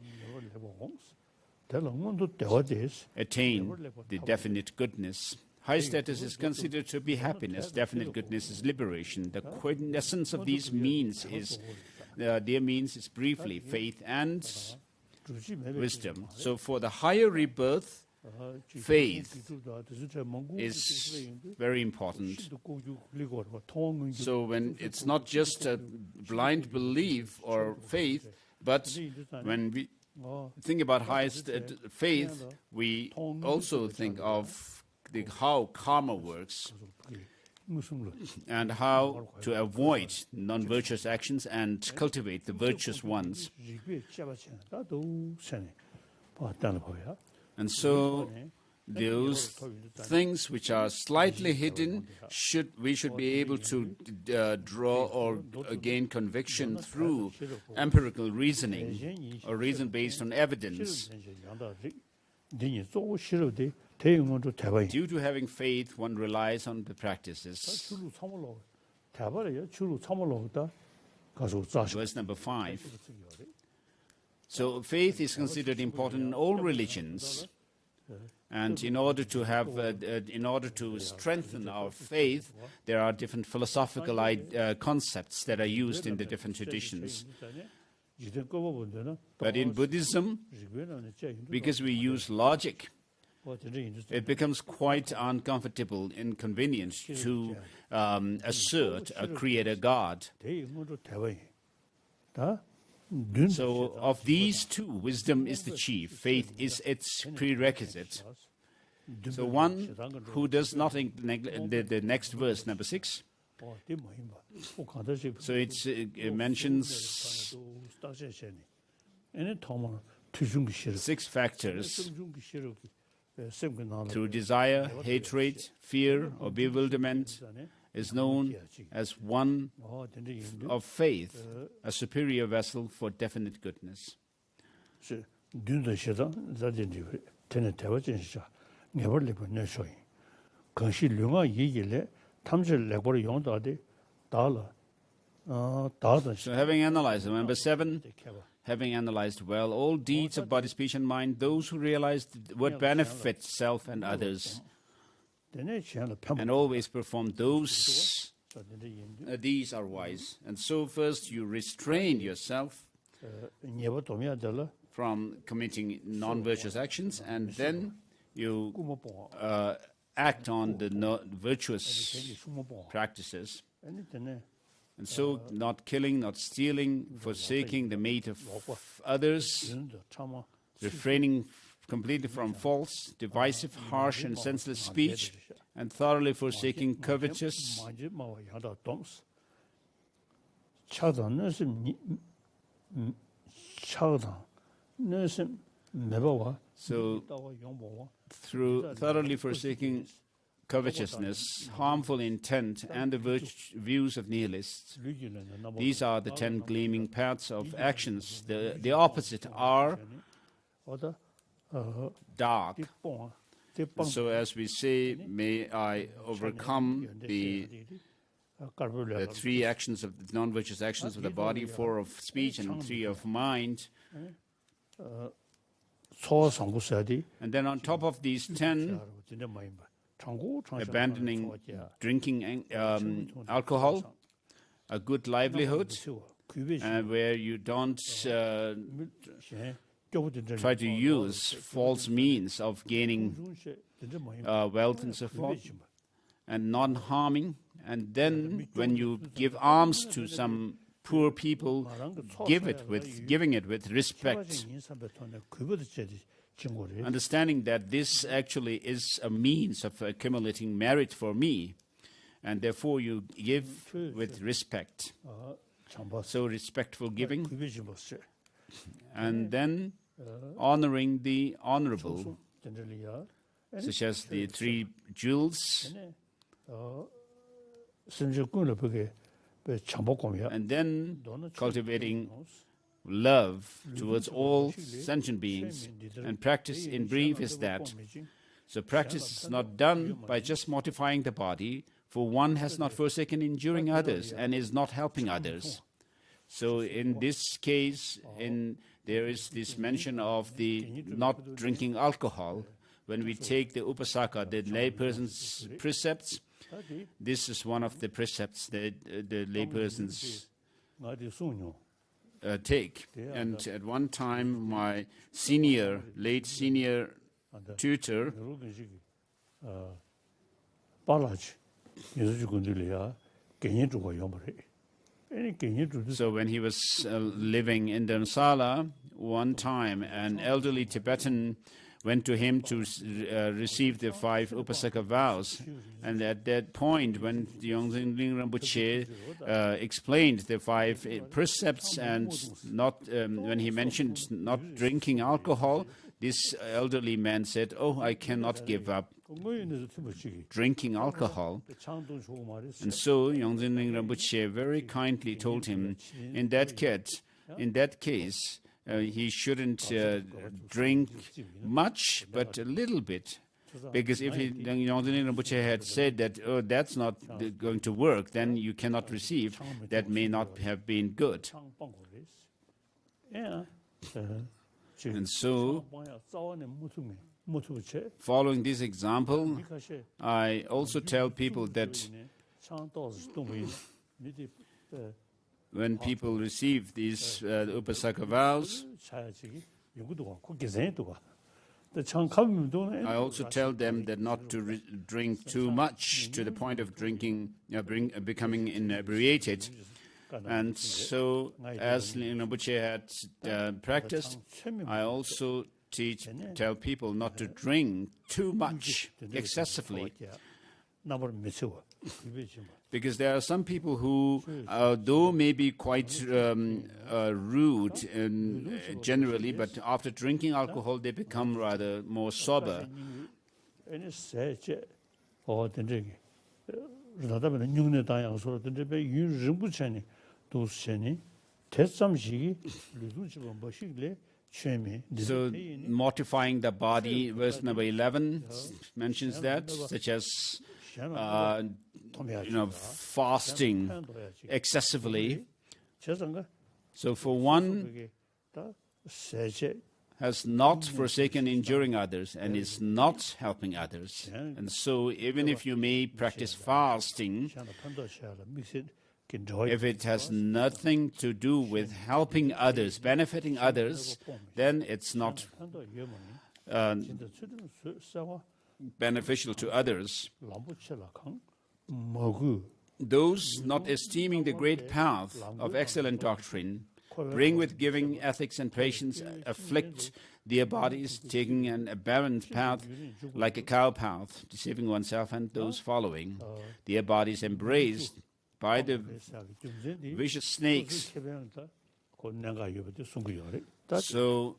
attain the definite goodness. High status is considered to be happiness. Definite goodness is liberation. The quintessence of these means is, their means is briefly faith and wisdom. So for the higher rebirth, faith is very important. So when it's not just a blind belief or faith, but when we think about highest faith, we also think of how karma works and how to avoid non-virtuous actions and cultivate the virtuous ones. And so those things which are slightly hidden, we should be able to draw or gain conviction through empirical reasoning or reason based on evidence. Due to having faith, one relies on the practices. Verse number 5. So faith is considered important in all religions, and in order to strengthen our faith, there are different philosophical concepts that are used in the different traditions. But in Buddhism, because we use logic, it becomes quite uncomfortable, inconvenient to assert a creator God. So of these two, wisdom is the chief, faith is its prerequisite. So one who does not, the next verse, number 6, So it mentions 6 factors through desire, hatred, fear, or bewilderment is known as one of faith, a superior vessel for definite goodness. So having analyzed, number 7, having analyzed well all deeds of body, speech, and mind, those who realize what benefits self and others, and always perform those, these are wise. And so first you restrain yourself from committing non-virtuous actions, and then you act on the virtuous practices. And so not killing, not stealing, forsaking the mate of others, refraining completely from false, divisive, harsh, and senseless speech, and thoroughly forsaking covetous. So, through thoroughly forsaking covetousness, harmful intent, and the views of nihilists, these are the 10 gleaming paths of actions. The opposite are dark. So as we say, may I overcome the 3 actions of the non-virtuous actions of the body, 4 of speech, and 3 of mind. And then on top of these 10, abandoning drinking alcohol, a good livelihood, where you don't try to use false means of gaining wealth and so forth, and non-harming. And then when you give alms to some poor people, giving it with respect, understanding that this actually is a means of accumulating merit for me, and therefore you give with respect. So respectful giving, and then honoring the honorable, such as the 3 jewels, and then cultivating love towards all sentient beings. And practice, in brief, is that. So practice is not done by just mortifying the body, for one has not forsaken enduring others and is not helping others. So in this case, there is this mention of the not drinking alcohol. When we take the upasaka, the layperson's precepts, this is one of the precepts that the laypersons take. And at one time, my late senior tutor, so when he was living in Dharamsala, one time an elderly Tibetan went to him to receive the 5 upasaka vows. And at that point, when Yongzin Rinpoche explained the 5 precepts, and when he mentioned not drinking alcohol, this elderly man said, "Oh, I cannot give up drinking alcohol." And so Yongzin Rinpoche very kindly told him, in that case, he shouldn't drink much, but a little bit. Because if Yongzin Rinpoche had said that, "Oh, that's not going to work," then you cannot receive, that may not have been good. And so, following this example, I also tell people that when people receive these upasaka vows, I also tell them that not to drink too much to the point of becoming inebriated. And so, as Rinpoche had practiced, I also tell people not to drink too much, excessively. Because there are some people who, though may be quite rude generally, but after drinking alcohol, they become rather more sober. So, mortifying the body, verse number 11 mentions that, such as fasting excessively. So for one has not forsaken injuring others and is not helping others. And so even if you may practice fasting, if it has nothing to do with helping others, benefiting others, then it's not beneficial to others. Those not esteeming the great path of excellent doctrine bring with giving, ethics, and patience, afflict their bodies, taking an aberrant path like a cow path, deceiving oneself and those following, their bodies embraced by the vicious snakes. So,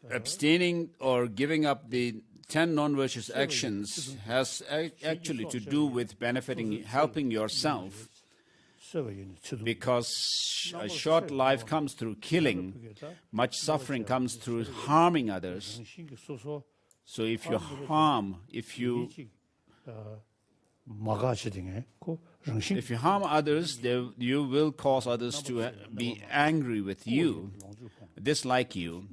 abstaining or giving up the 10 non-virtuous actions has actually to do with benefiting, helping yourself, because a short life comes through killing, much suffering comes through harming others. So if you harm others, you will cause others to be angry with you, dislike you,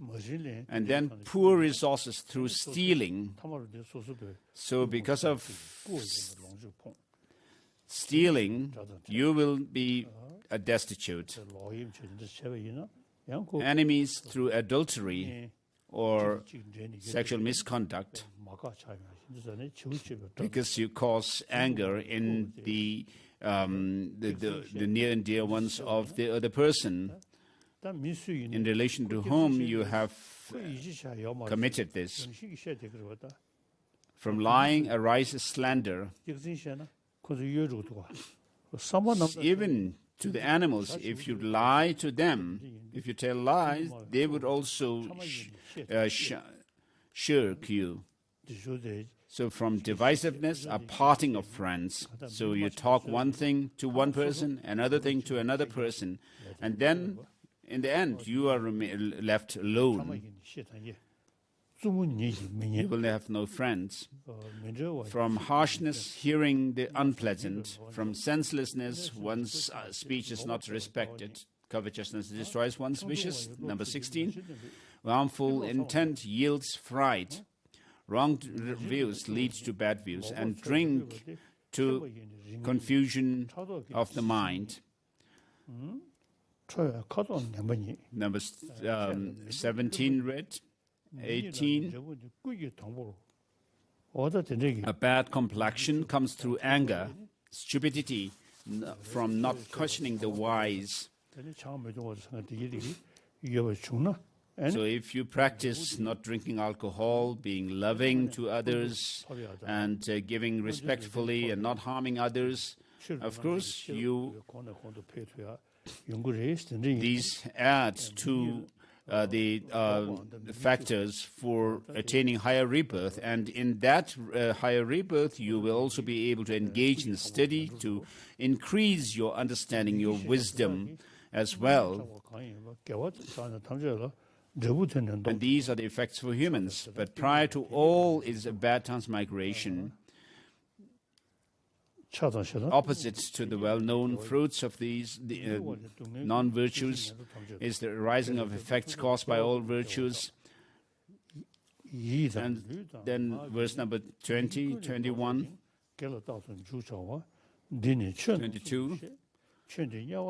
and then poor resources through stealing. So because of stealing, you will be destitute. Enemies through adultery or sexual misconduct, because you cause anger in the near and dear ones of the other person, in relation to whom you have committed this. From lying arises slander. Even to the animals, if you lie to them, if you tell lies, they would also shirk you. So from divisiveness, a parting of friends. So you talk one thing to one person, another thing to another person, and then in the end you are left alone. You will have no friends. From harshness, hearing the unpleasant. From senselessness, one's speech is not respected. Covetousness destroys one's wishes. Number 16. Wrongful intent yields fright. Wrong views lead to bad views, and drink to confusion of the mind. Number 17 read. 18. A bad complexion comes through anger, stupidity from not questioning the wise. So if you practice not drinking alcohol, being loving to others, and giving respectfully and not harming others, of course these add to the factors for attaining higher rebirth, and in that higher rebirth you will also be able to engage in study to increase your understanding, your wisdom as well. And these are the effects for humans. But prior to all is a bad transmigration. Opposite to the well-known fruits of these non-virtues is the arising of effects caused by all virtues. And then verse number 20, 21, 22,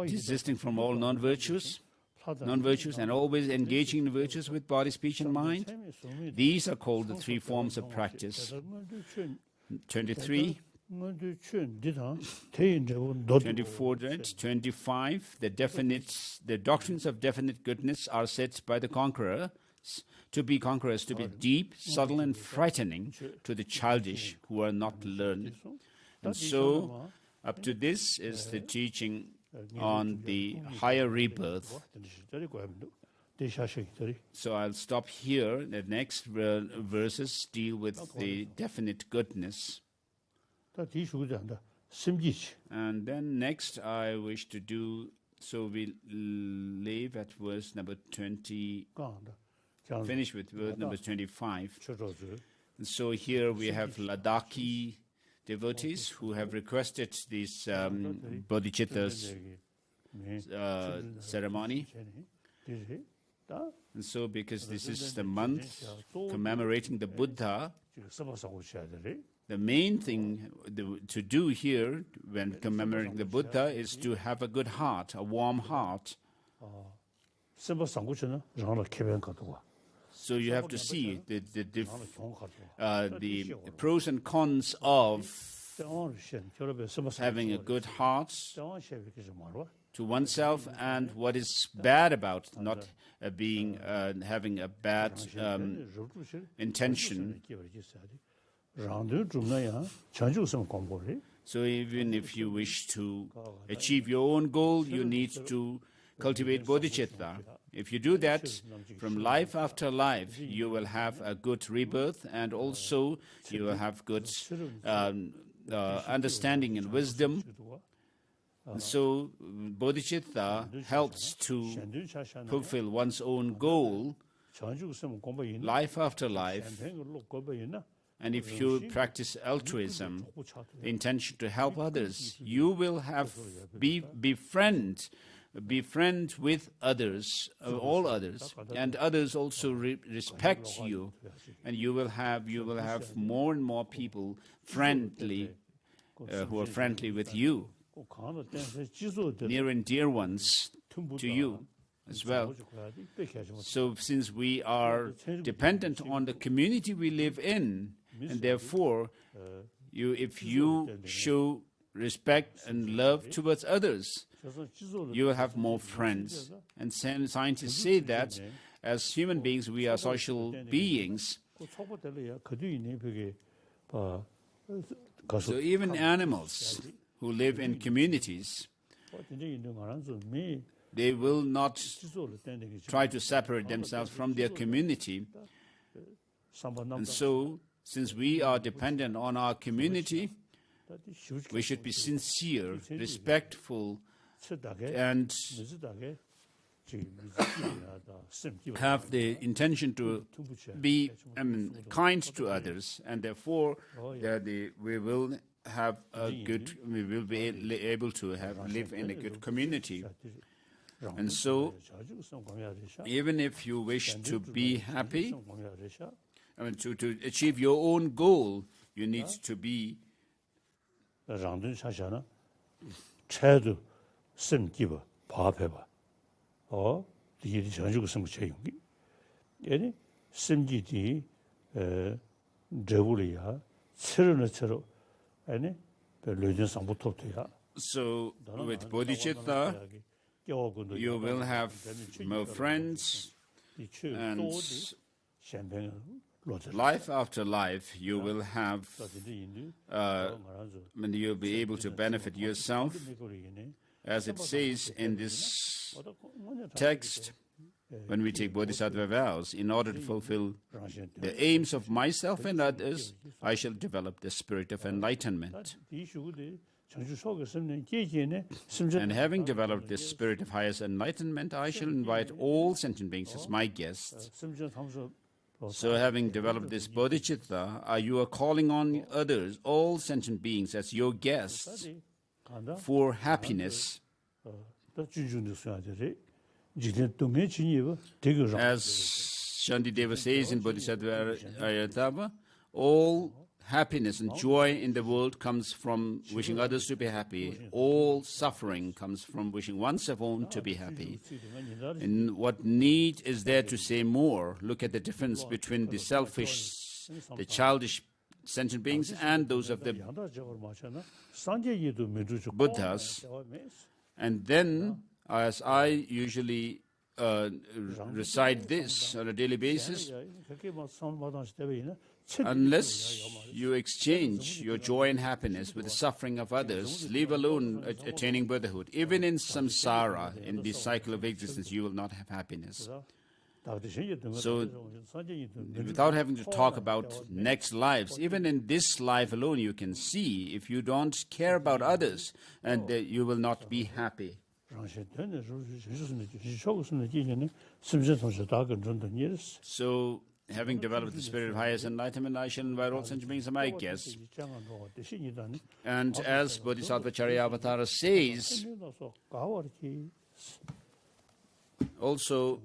desisting from all non-virtues, and always engaging in virtues with body, speech, and mind. These are called the three forms of practice. 23, 24, 25, the doctrines of definite goodness are said by the conquerors to be deep, subtle, and frightening to the childish who are not learned. And so Up to this is the teaching on the higher rebirth. So I'll stop here. The next verses deal with the definite goodness. And then next I wish to do, so we leave at verse number 20, finish with verse number 25. And so here we have Ladakhi devotees who have requested this bodhicitta's ceremony. And so because this is the month commemorating the Buddha, the main thing to do here when commemorating the Buddha is to have a good heart, a warm heart. So you have to see the pros and cons of having a good heart to oneself and what is bad about not having a bad intention. So even if you wish to achieve your own goal, you need to cultivate bodhicitta. If you do that, from life after life, you will have a good rebirth, and also you will have good understanding and wisdom. And so bodhicitta helps to fulfill one's own goal, life after life. And if you practice altruism, the intention to help others, you will befriend with others, all others, and others also respect you, and you will have more and more people friendly, who are friendly with you, near and dear ones to you as well. So since we are dependent on the community we live in, and therefore, if you show respect and love towards others, you will have more friends. And scientists say that as human beings, we are social beings. So even animals who live in communities, they will not try to separate themselves from their community. And so, since we are dependent on our community, we should be sincere, respectful, and have the intention to be kind to others, and therefore we will be able to live in a good community. And so, even if you wish to be happy, to achieve your own goal, you need to be so with bodhicitta, you will have more friends, and life after life, you will have, and you'll be able to benefit yourself. As it says in this text, when we take bodhisattva vows, in order to fulfill the aims of myself and others, I shall develop the spirit of enlightenment. And having developed this spirit of highest enlightenment, I shall invite all sentient beings as my guests. So having developed this bodhicitta, you are calling on others, all sentient beings, as your guests for happiness. As Shantideva says in Bodhisattva Ayatthava, all happiness and joy in the world comes from wishing others to be happy. All suffering comes from wishing oneself own to be happy. And what need is there to say more? Look at the difference between the selfish, the childish sentient beings and those of the Buddhas. And then, as I usually recite this on a daily basis, unless you exchange your joy and happiness with the suffering of others, leave alone attaining Buddhahood. Even in samsara, in the cycle of existence, you will not have happiness. So, without having to talk about next lives, even in this life alone, you can see if you don't care about others, and you will not be happy. So, having developed the spirit of highest enlightenment, I shall invite all sentient beings as my guests. And as Bodhisattva Charyavatara says, also,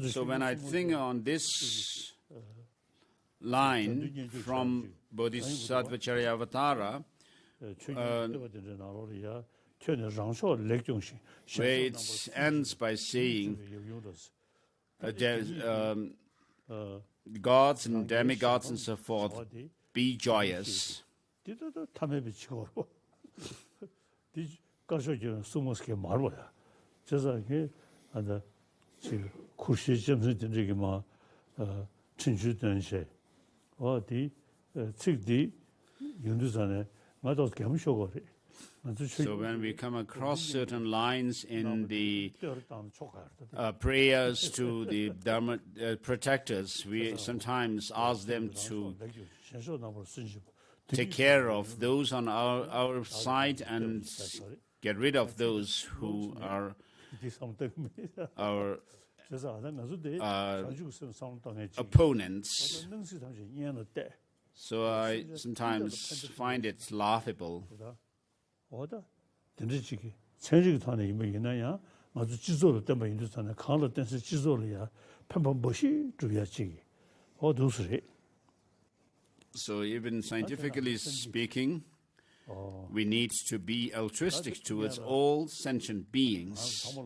so when I think on this line from Bodhisattva Charyavatara, where it ends by saying gods and demigods and so forth, be joyous. So when we come across certain lines in the prayers to the Dharma protectors, we sometimes ask them to take care of those on our side and get rid of those who are our opponents. So I sometimes find it laughable. So even scientifically speaking, we need to be altruistic towards all sentient beings.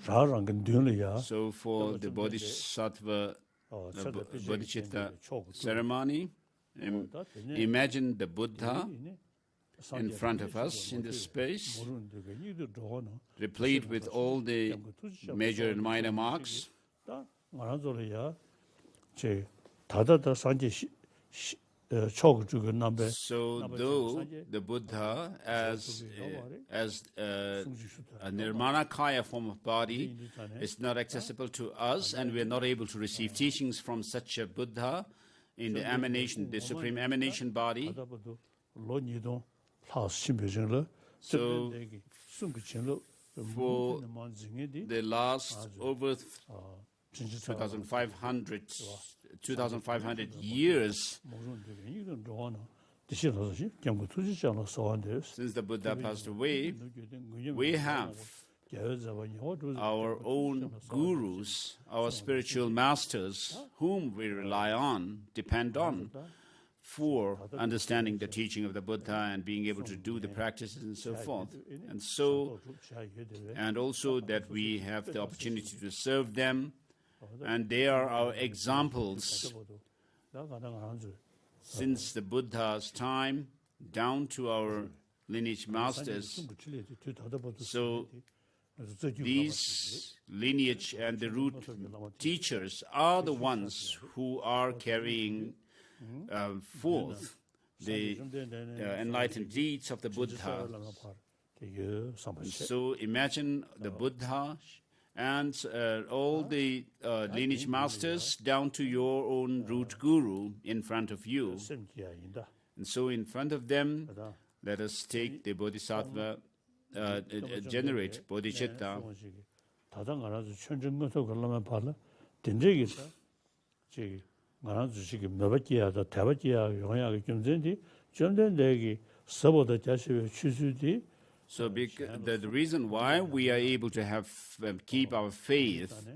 So for the Bodhisattva Bodhicitta ceremony, imagine the Buddha in front of us in this space, replete with all the major and minor marks. So though the Buddha as a nirmanakaya form of body is not accessible to us, and we are not able to receive teachings from such a Buddha in the emanation, the supreme emanation body, so for the last over 2,500 years, since the Buddha passed away, we have our own gurus, our spiritual masters, whom we rely on, depend on, for understanding the teaching of the Buddha and being able to do the practices and so forth. And also that we have the opportunity to serve them, and they are our examples since the Buddha's time down to our lineage masters. So these lineage and the root teachers are the ones who are carrying forth the enlightened deeds of the Buddha. So imagine the Buddha and all the lineage masters down to your own root guru in front of you. And so in front of them, let us take the Bodhisattva, generate bodhicitta. So the reason why we are able to have keep our faith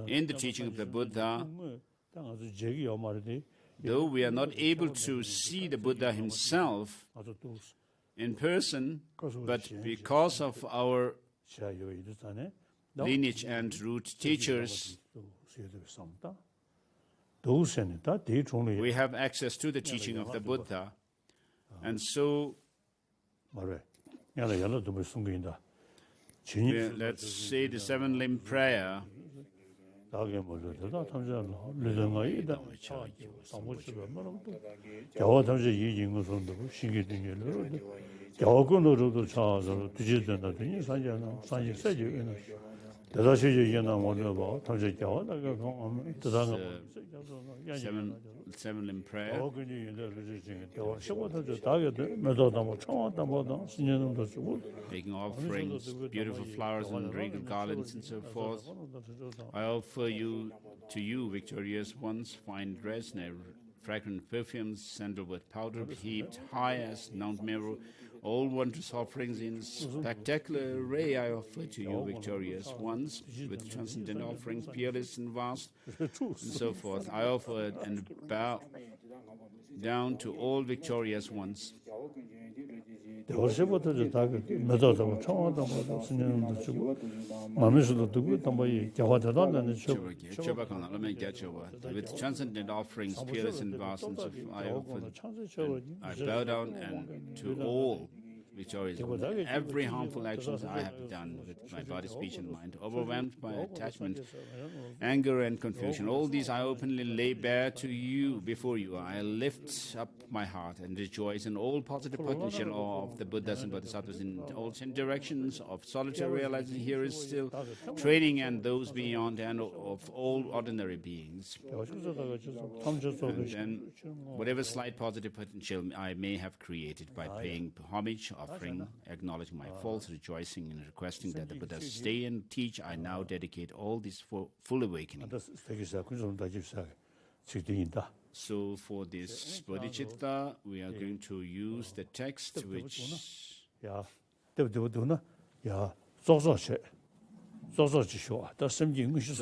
in the teaching of the Buddha, though we are not able to see the Buddha himself in person, but because of our lineage and root teachers, we have access to the teaching of the Buddha. And so Let's say the seven-limb prayer. 다게 뭐죠? 다 탐자로 르정아이 다 사무치가 뭐라고 겨우 탐자 이긴 것은도 신기 등일로 겨우근으로도 차서 뒤지던다더니 산지 세지는 대다시 얘기나 뭐냐 봐 탐자 겨우 나가 대단한 Seven-limb prayer. Making offerings, beautiful flowers and regal garlands and so forth. I offer to you, victorious ones, fine dress and fragrant perfumes, sandalwood powder, heaped high as Mount Meru. All wondrous offerings in spectacular array I offer to you, victorious ones, with transcendent offerings, peerless and vast, and so forth. I offer and bow down to all victorious ones. With transcendent offerings, peerless and vast, and so forth, I offer, I bow down and to all victorious ones. Every harmful actions I have done with my body, speech, and mind, overwhelmed by attachment, anger, and confusion. All these I openly lay bare to you, before you. I lift up my heart and rejoice in all positive potential of the Buddhas and Bodhisattvas in all 10 directions of solitary realizing here is still training, and those beyond, and of all ordinary beings. And then whatever slight positive potential I may have created by paying homage, offering, acknowledging my faults, rejoicing and requesting that the Buddhas stay and teach, I now dedicate all this for full awakening. So for this bodhicitta, we are going to use the text which... So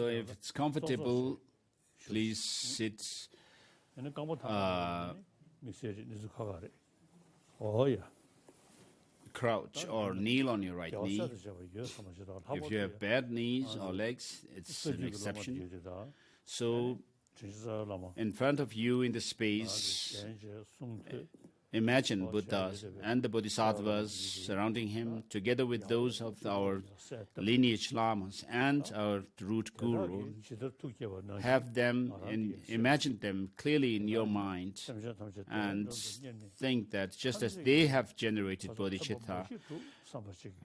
if it's comfortable, please sit, crouch or kneel on your right knee. If you have bad knees or legs, it's an exception. So in front of you in the space, imagine Buddhas and the Bodhisattvas surrounding him, together with those of our lineage lamas and our root guru. Have them and imagine them clearly in your mind, and think that just as they have generated bodhicitta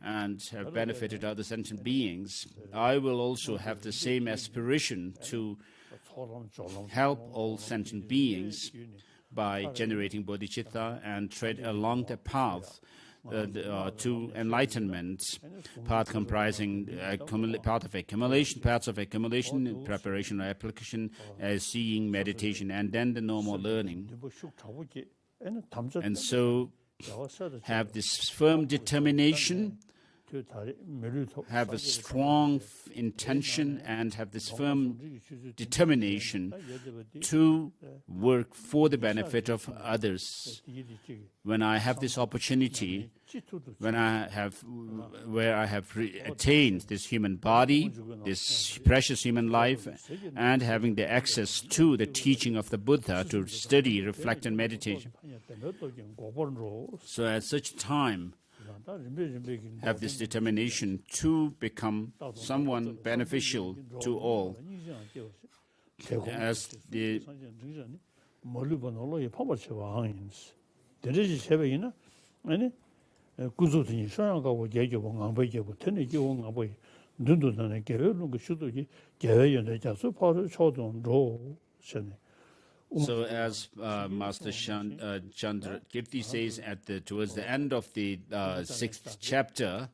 and have benefited other sentient beings, I will also have the same aspiration to help all sentient beings by generating bodhicitta and tread along the path to enlightenment, path comprising part of accumulation, parts of accumulation, preparation or application, seeing, meditation, and then the normal learning. And so have this firm determination, have a strong intention, and have this firm determination to work for the benefit of others. When I have this opportunity, where I have attained this human body, this precious human life, and having the access to the teaching of the Buddha to study, reflect, and meditate. So at such time, have this determination to become someone beneficial to all. As the So as Master Chandra Kirti says towards the end of the 6th chapter,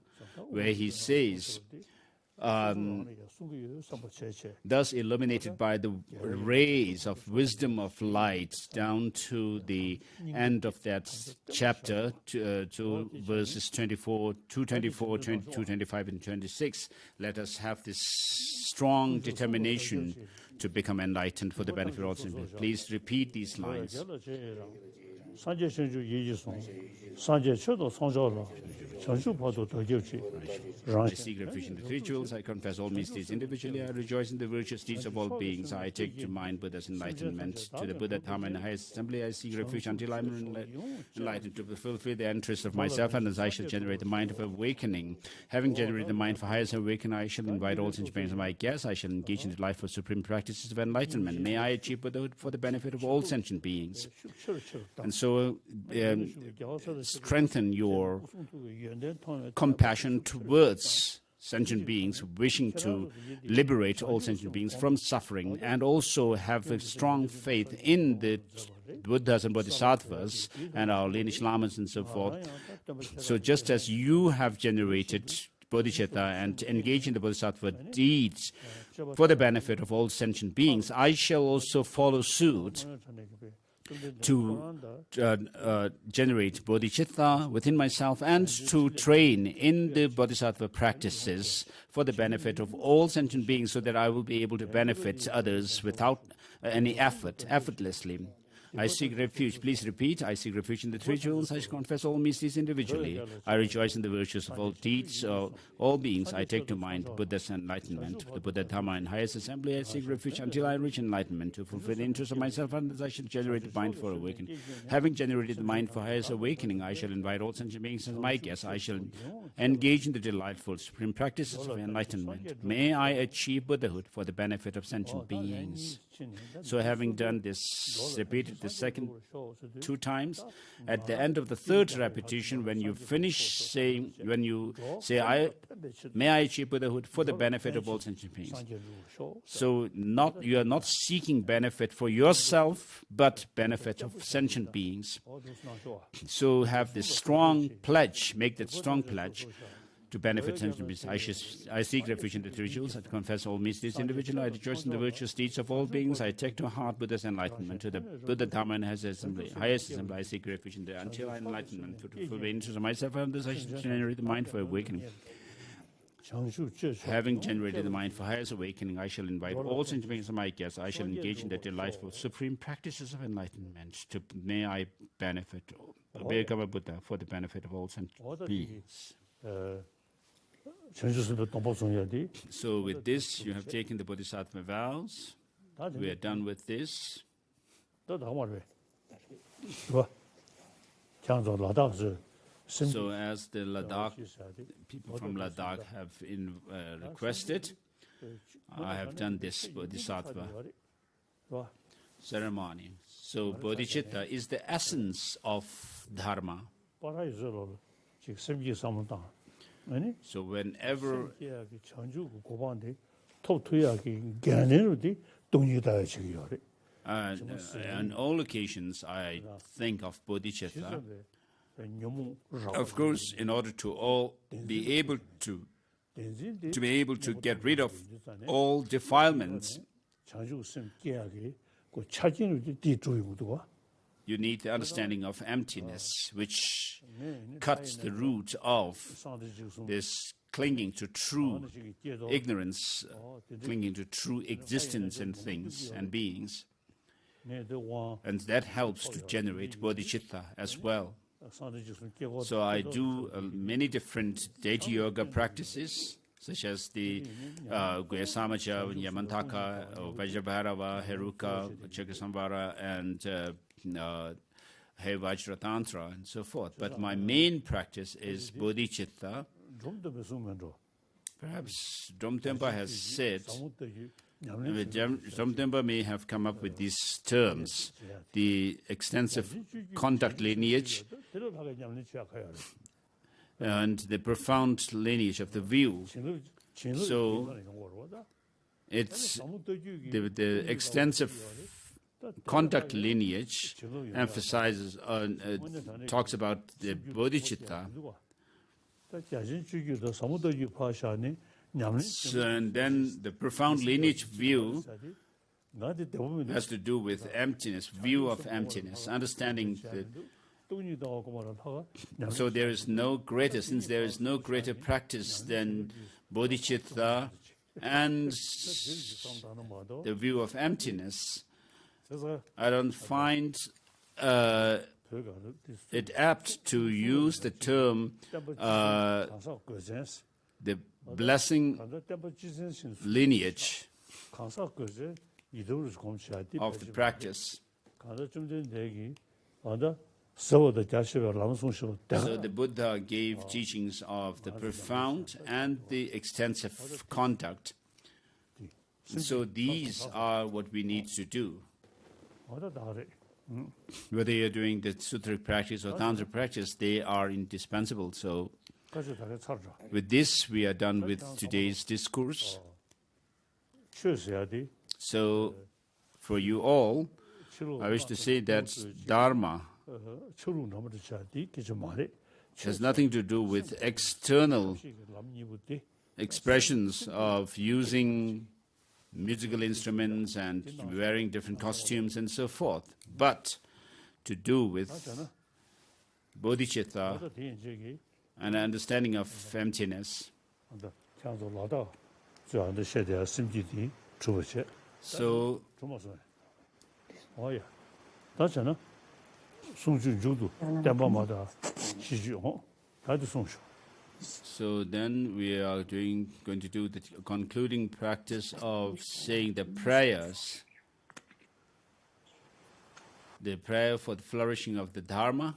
where he says, thus illuminated by the rays of wisdom of light, down to the end of that chapter, to verses 24, 224, 22, 25, and 26, let us have this strong determination to become enlightened for the benefit of all. Please repeat these lines. 산제 신주 예지송 산제 쳐도 성조로 전주 봐도 더 좋지. I seek refuge in the rituals. I confess all mysteries individually. I rejoice in the virtuous deeds of all beings. I take to mind Buddha's enlightenment. To the Buddha, Dharma, and the highest assembly, I seek refuge until I am enlightened to fulfill the interest of myself, and as I shall generate the mind of awakening. Having generated the mind for highest awakening, I shall invite all sentient beings of my guess. I shall engage in the life of supreme practices of enlightenment. May I achieve Buddhahood for the benefit of all sentient beings. And so strengthen your compassion towards sentient beings, wishing to liberate all sentient beings from suffering, and also have a strong faith in the Buddhas and Bodhisattvas and our lineage lamas and so forth. So just as you have generated bodhicitta and engage in the bodhisattva deeds for the benefit of all sentient beings, I shall also follow suit to generate bodhicitta within myself and to train in the bodhisattva practices for the benefit of all sentient beings, so that I will be able to benefit others without any effort, effortlessly. I seek refuge. Please repeat. I seek refuge in the three jewels. I confess all mysteries individually. I rejoice in the virtues of all deeds, all beings. I take to mind Buddha's enlightenment. The Buddha, Dharma, and highest assembly, I seek refuge until I reach enlightenment. To fulfill the interests of myself, and as I shall generate the mind for awakening. Having generated the mind for highest awakening, I shall invite all sentient beings as my guests. I shall engage in the delightful supreme practices of enlightenment. May I achieve Buddhahood for the benefit of sentient beings. So having done this, repeated the second 2 times, at the end of the third repetition, when you finish saying, may I achieve Buddhahood for the benefit of all sentient beings. So you are not seeking benefit for yourself, but benefit of sentient beings. So have this strong pledge, make that strong pledge to benefit sentient beings. I seek refuge in the three jewels. I confess all mysteries individually. I rejoice in the virtuous deeds of all beings. I take to heart Buddha's enlightenment. To the Buddha, Dharma, and highest assembly, I seek refuge in the until enlightenment. To fulfill the interests of myself, and this I shall generate the mind for awakening. Having generated the mind for highest awakening, I shall invite all sentient beings as my guests. I shall engage in the delightful supreme practices of enlightenment. May I benefit, become a Buddha for the benefit of all sentient beings. So with this, you have taken the Bodhisattva vows. We are done with this. So as the Ladakh, people from Ladakh have requested, I have done this Bodhisattva ceremony. So bodhicitta is the essence of Dharma. So whenever on all occasions I think of bodhicitta, of course, in order to be able to get rid of all defilements, you need the understanding of emptiness, which cuts the root of this clinging to true ignorance, clinging to true existence in things and beings. And that helps to generate bodhicitta as well. So I do many different deity yoga practices, such as the Guyasamaja, Yamantaka, Vajrabhairava, Heruka, Chakasamvara, and He Vajratantra, and so forth. But my main practice is bodhicitta. Perhaps Dromtempa has said, Dromtempa may have come up with these terms, the extensive conduct lineage and the profound lineage of the view. So it's the extensive conduct lineage emphasizes, talks about the bodhicitta. So, and then the profound lineage view has to do with emptiness, view of emptiness, understanding that. So there is no greater, since there is no greater practice than bodhicitta and the view of emptiness, I don't find it apt to use the term the blessing lineage of the practice. So the Buddha gave teachings of the profound and the extensive conduct. So these are what we need to do. Whether you're doing the sutric practice or tantric practice, they are indispensable. So with this, we are done with today's discourse. So for you all, I wish to say that Dharma has nothing to do with external expressions of using musical instruments and wearing different costumes and so forth, but to do with bodhicitta and understanding of emptiness. So then we are going to do the concluding practice of saying the prayers, the prayer for the flourishing of the Dharma.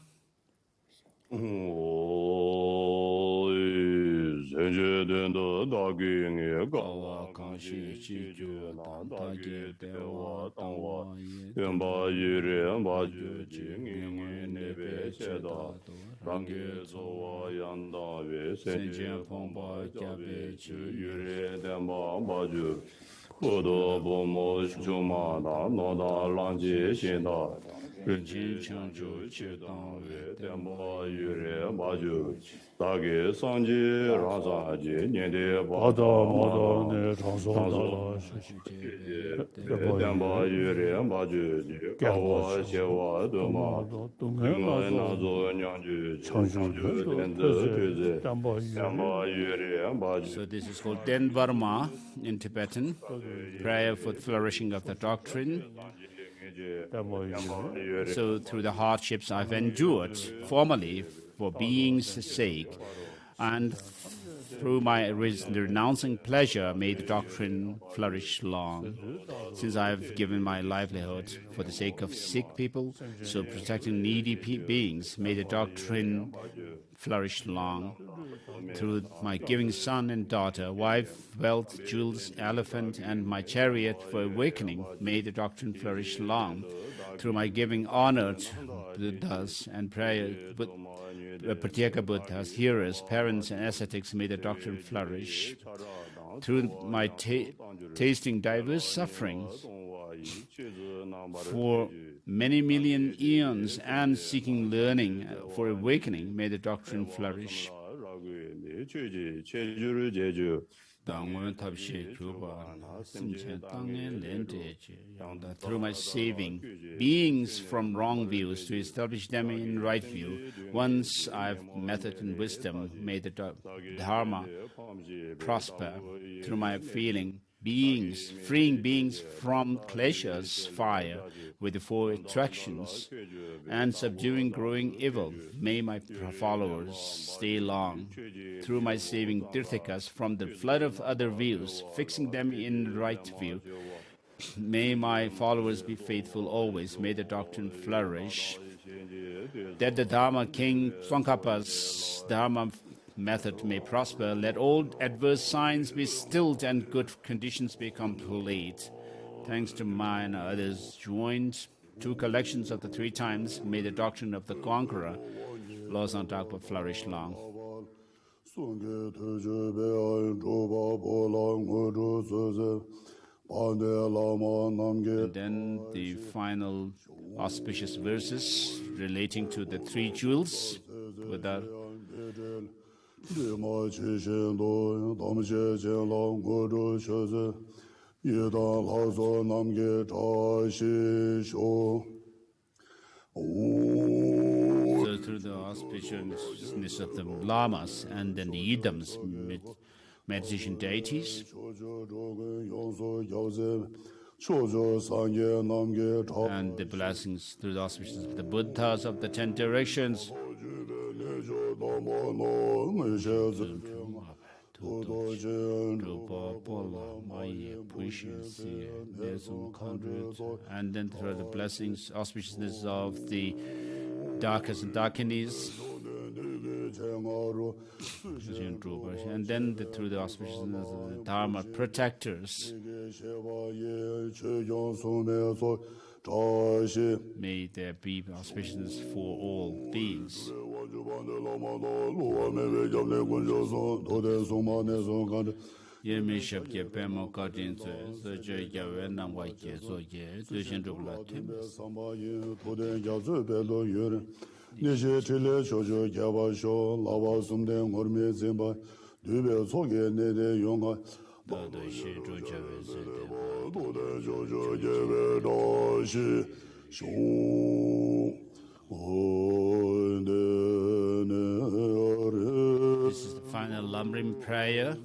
So this is called Den Varma in Tibetan, prayer for the flourishing of the doctrine. So through the hardships I've endured formerly for being's sake, and through my renouncing pleasure, may the doctrine flourish long. Since I've given my livelihood for the sake of sick people, so protecting needy beings, may the doctrine flourish long. Through my giving son and daughter, wife, wealth, jewels, elephant, and my chariot for awakening, may the doctrine flourish long. Through my giving honored Buddhas and prayer, Pratyeka Buddhas, hearers, parents, and ascetics, may the doctrine flourish. Through my tasting diverse sufferings for many million eons and seeking learning for awakening, may the doctrine flourish. Through my saving beings from wrong views to establish them in right view, once I've method and wisdom, may the Dharma prosper. Through my freeing beings from kleshas, fire, with the four attractions, and subduing growing evil, may my followers stay long. Through my saving tirthikas from the flood of other views, fixing them in right view, may my followers be faithful always. May the doctrine flourish. That the Dharma King Tsongkhapa's Dharma method may prosper, let all adverse signs be stilled and good conditions be complete. Thanks to mine and others joined, two collections of the three times, may the doctrine of the conqueror, Losang Dakpa, flourish long. And then the final auspicious verses relating to the three jewels without So through the auspiciousness of the lamas and then the idams, meditation deities, and the blessings through the auspices of the Buddhas of the 10 directions. And then through the blessings, auspiciousness of the darkest and darkinis. And then through the auspiciousness of the Dharma protectors. May there be auspiciousness for all beings. This is the final lumbering prayer.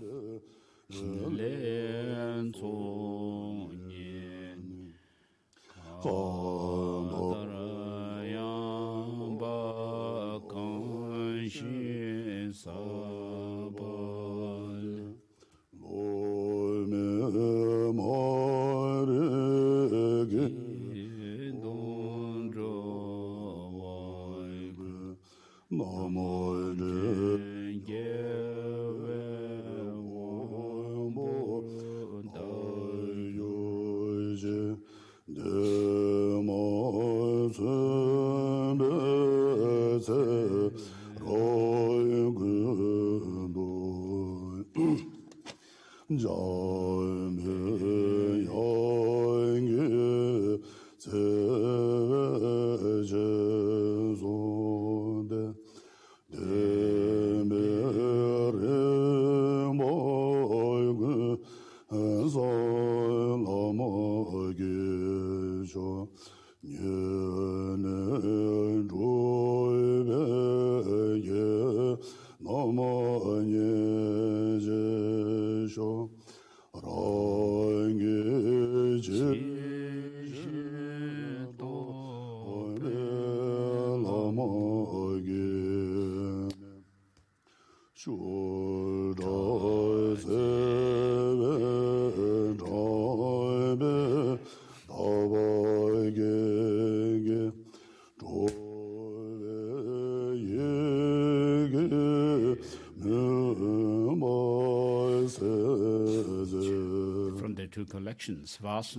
From the two collections, vast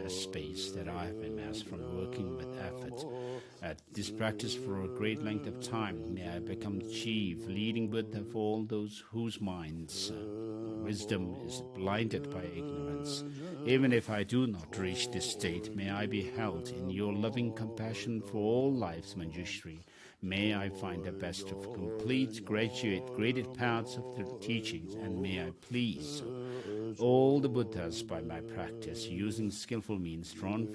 space that I have amassed from working with effort at this practice for a great length of time, may I become the chief, leading Buddha for all those whose minds wisdom is blinded by ignorance. Even if I do not reach this state, may I be held in your loving compassion for all life's Manjushri. May I find the best of complete, graded paths of the teachings, and may I please all the Buddhas by my practice, using skillful means drawn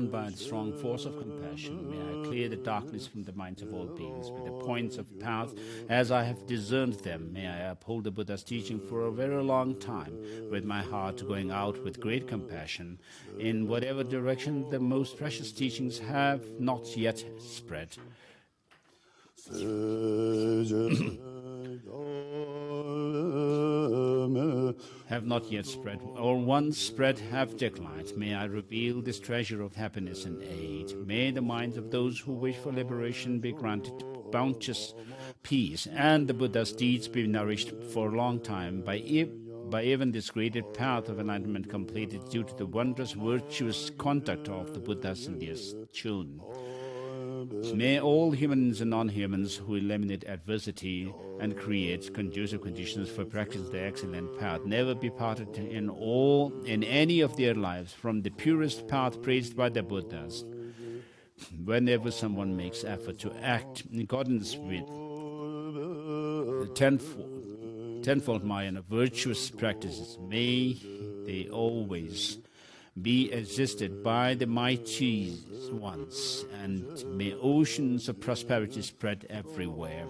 by the strong force of compassion. May I clear the darkness from the minds of all beings with the points of path as I have discerned them. May I uphold the Buddha's teaching for a very long time, with my heart going out with great compassion in whatever direction the most precious teachings have not yet spread. Have not yet spread, or once spread have declined. May I reveal this treasure of happiness and aid. May the minds of those who wish for liberation be granted bounteous peace, and the Buddha's deeds be nourished for a long time by even this graded path of enlightenment completed due to the wondrous virtuous conduct of the Buddhas and their children. May all humans and non-humans who eliminate adversity and create conducive conditions for practicing the excellent path never be parted in any of their lives from the purest path praised by the Buddhas. Whenever someone makes effort to act in accordance with the tenfold Mayan of virtuous practices, may they always be assisted by the mighty ones, and may oceans of prosperity spread everywhere.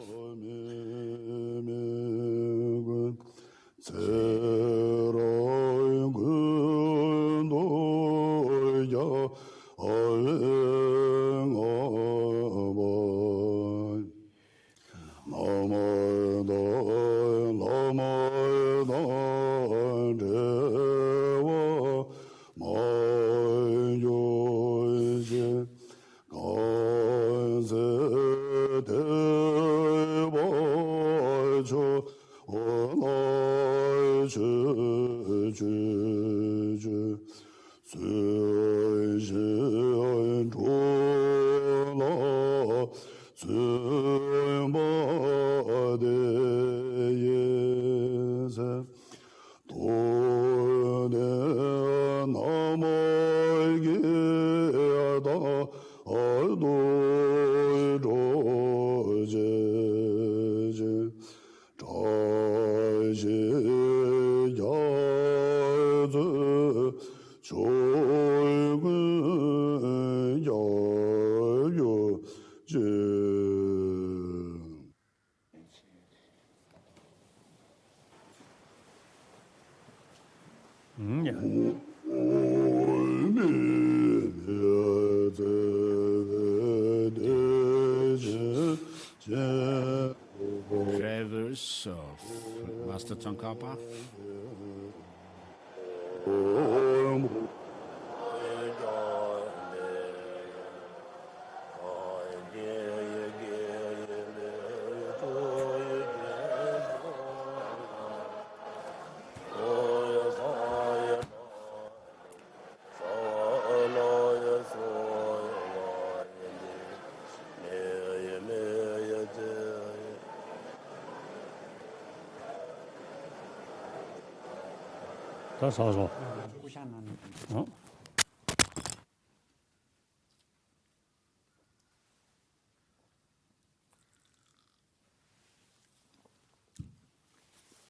Prayers of Master Tsongkhapa. 다 사서.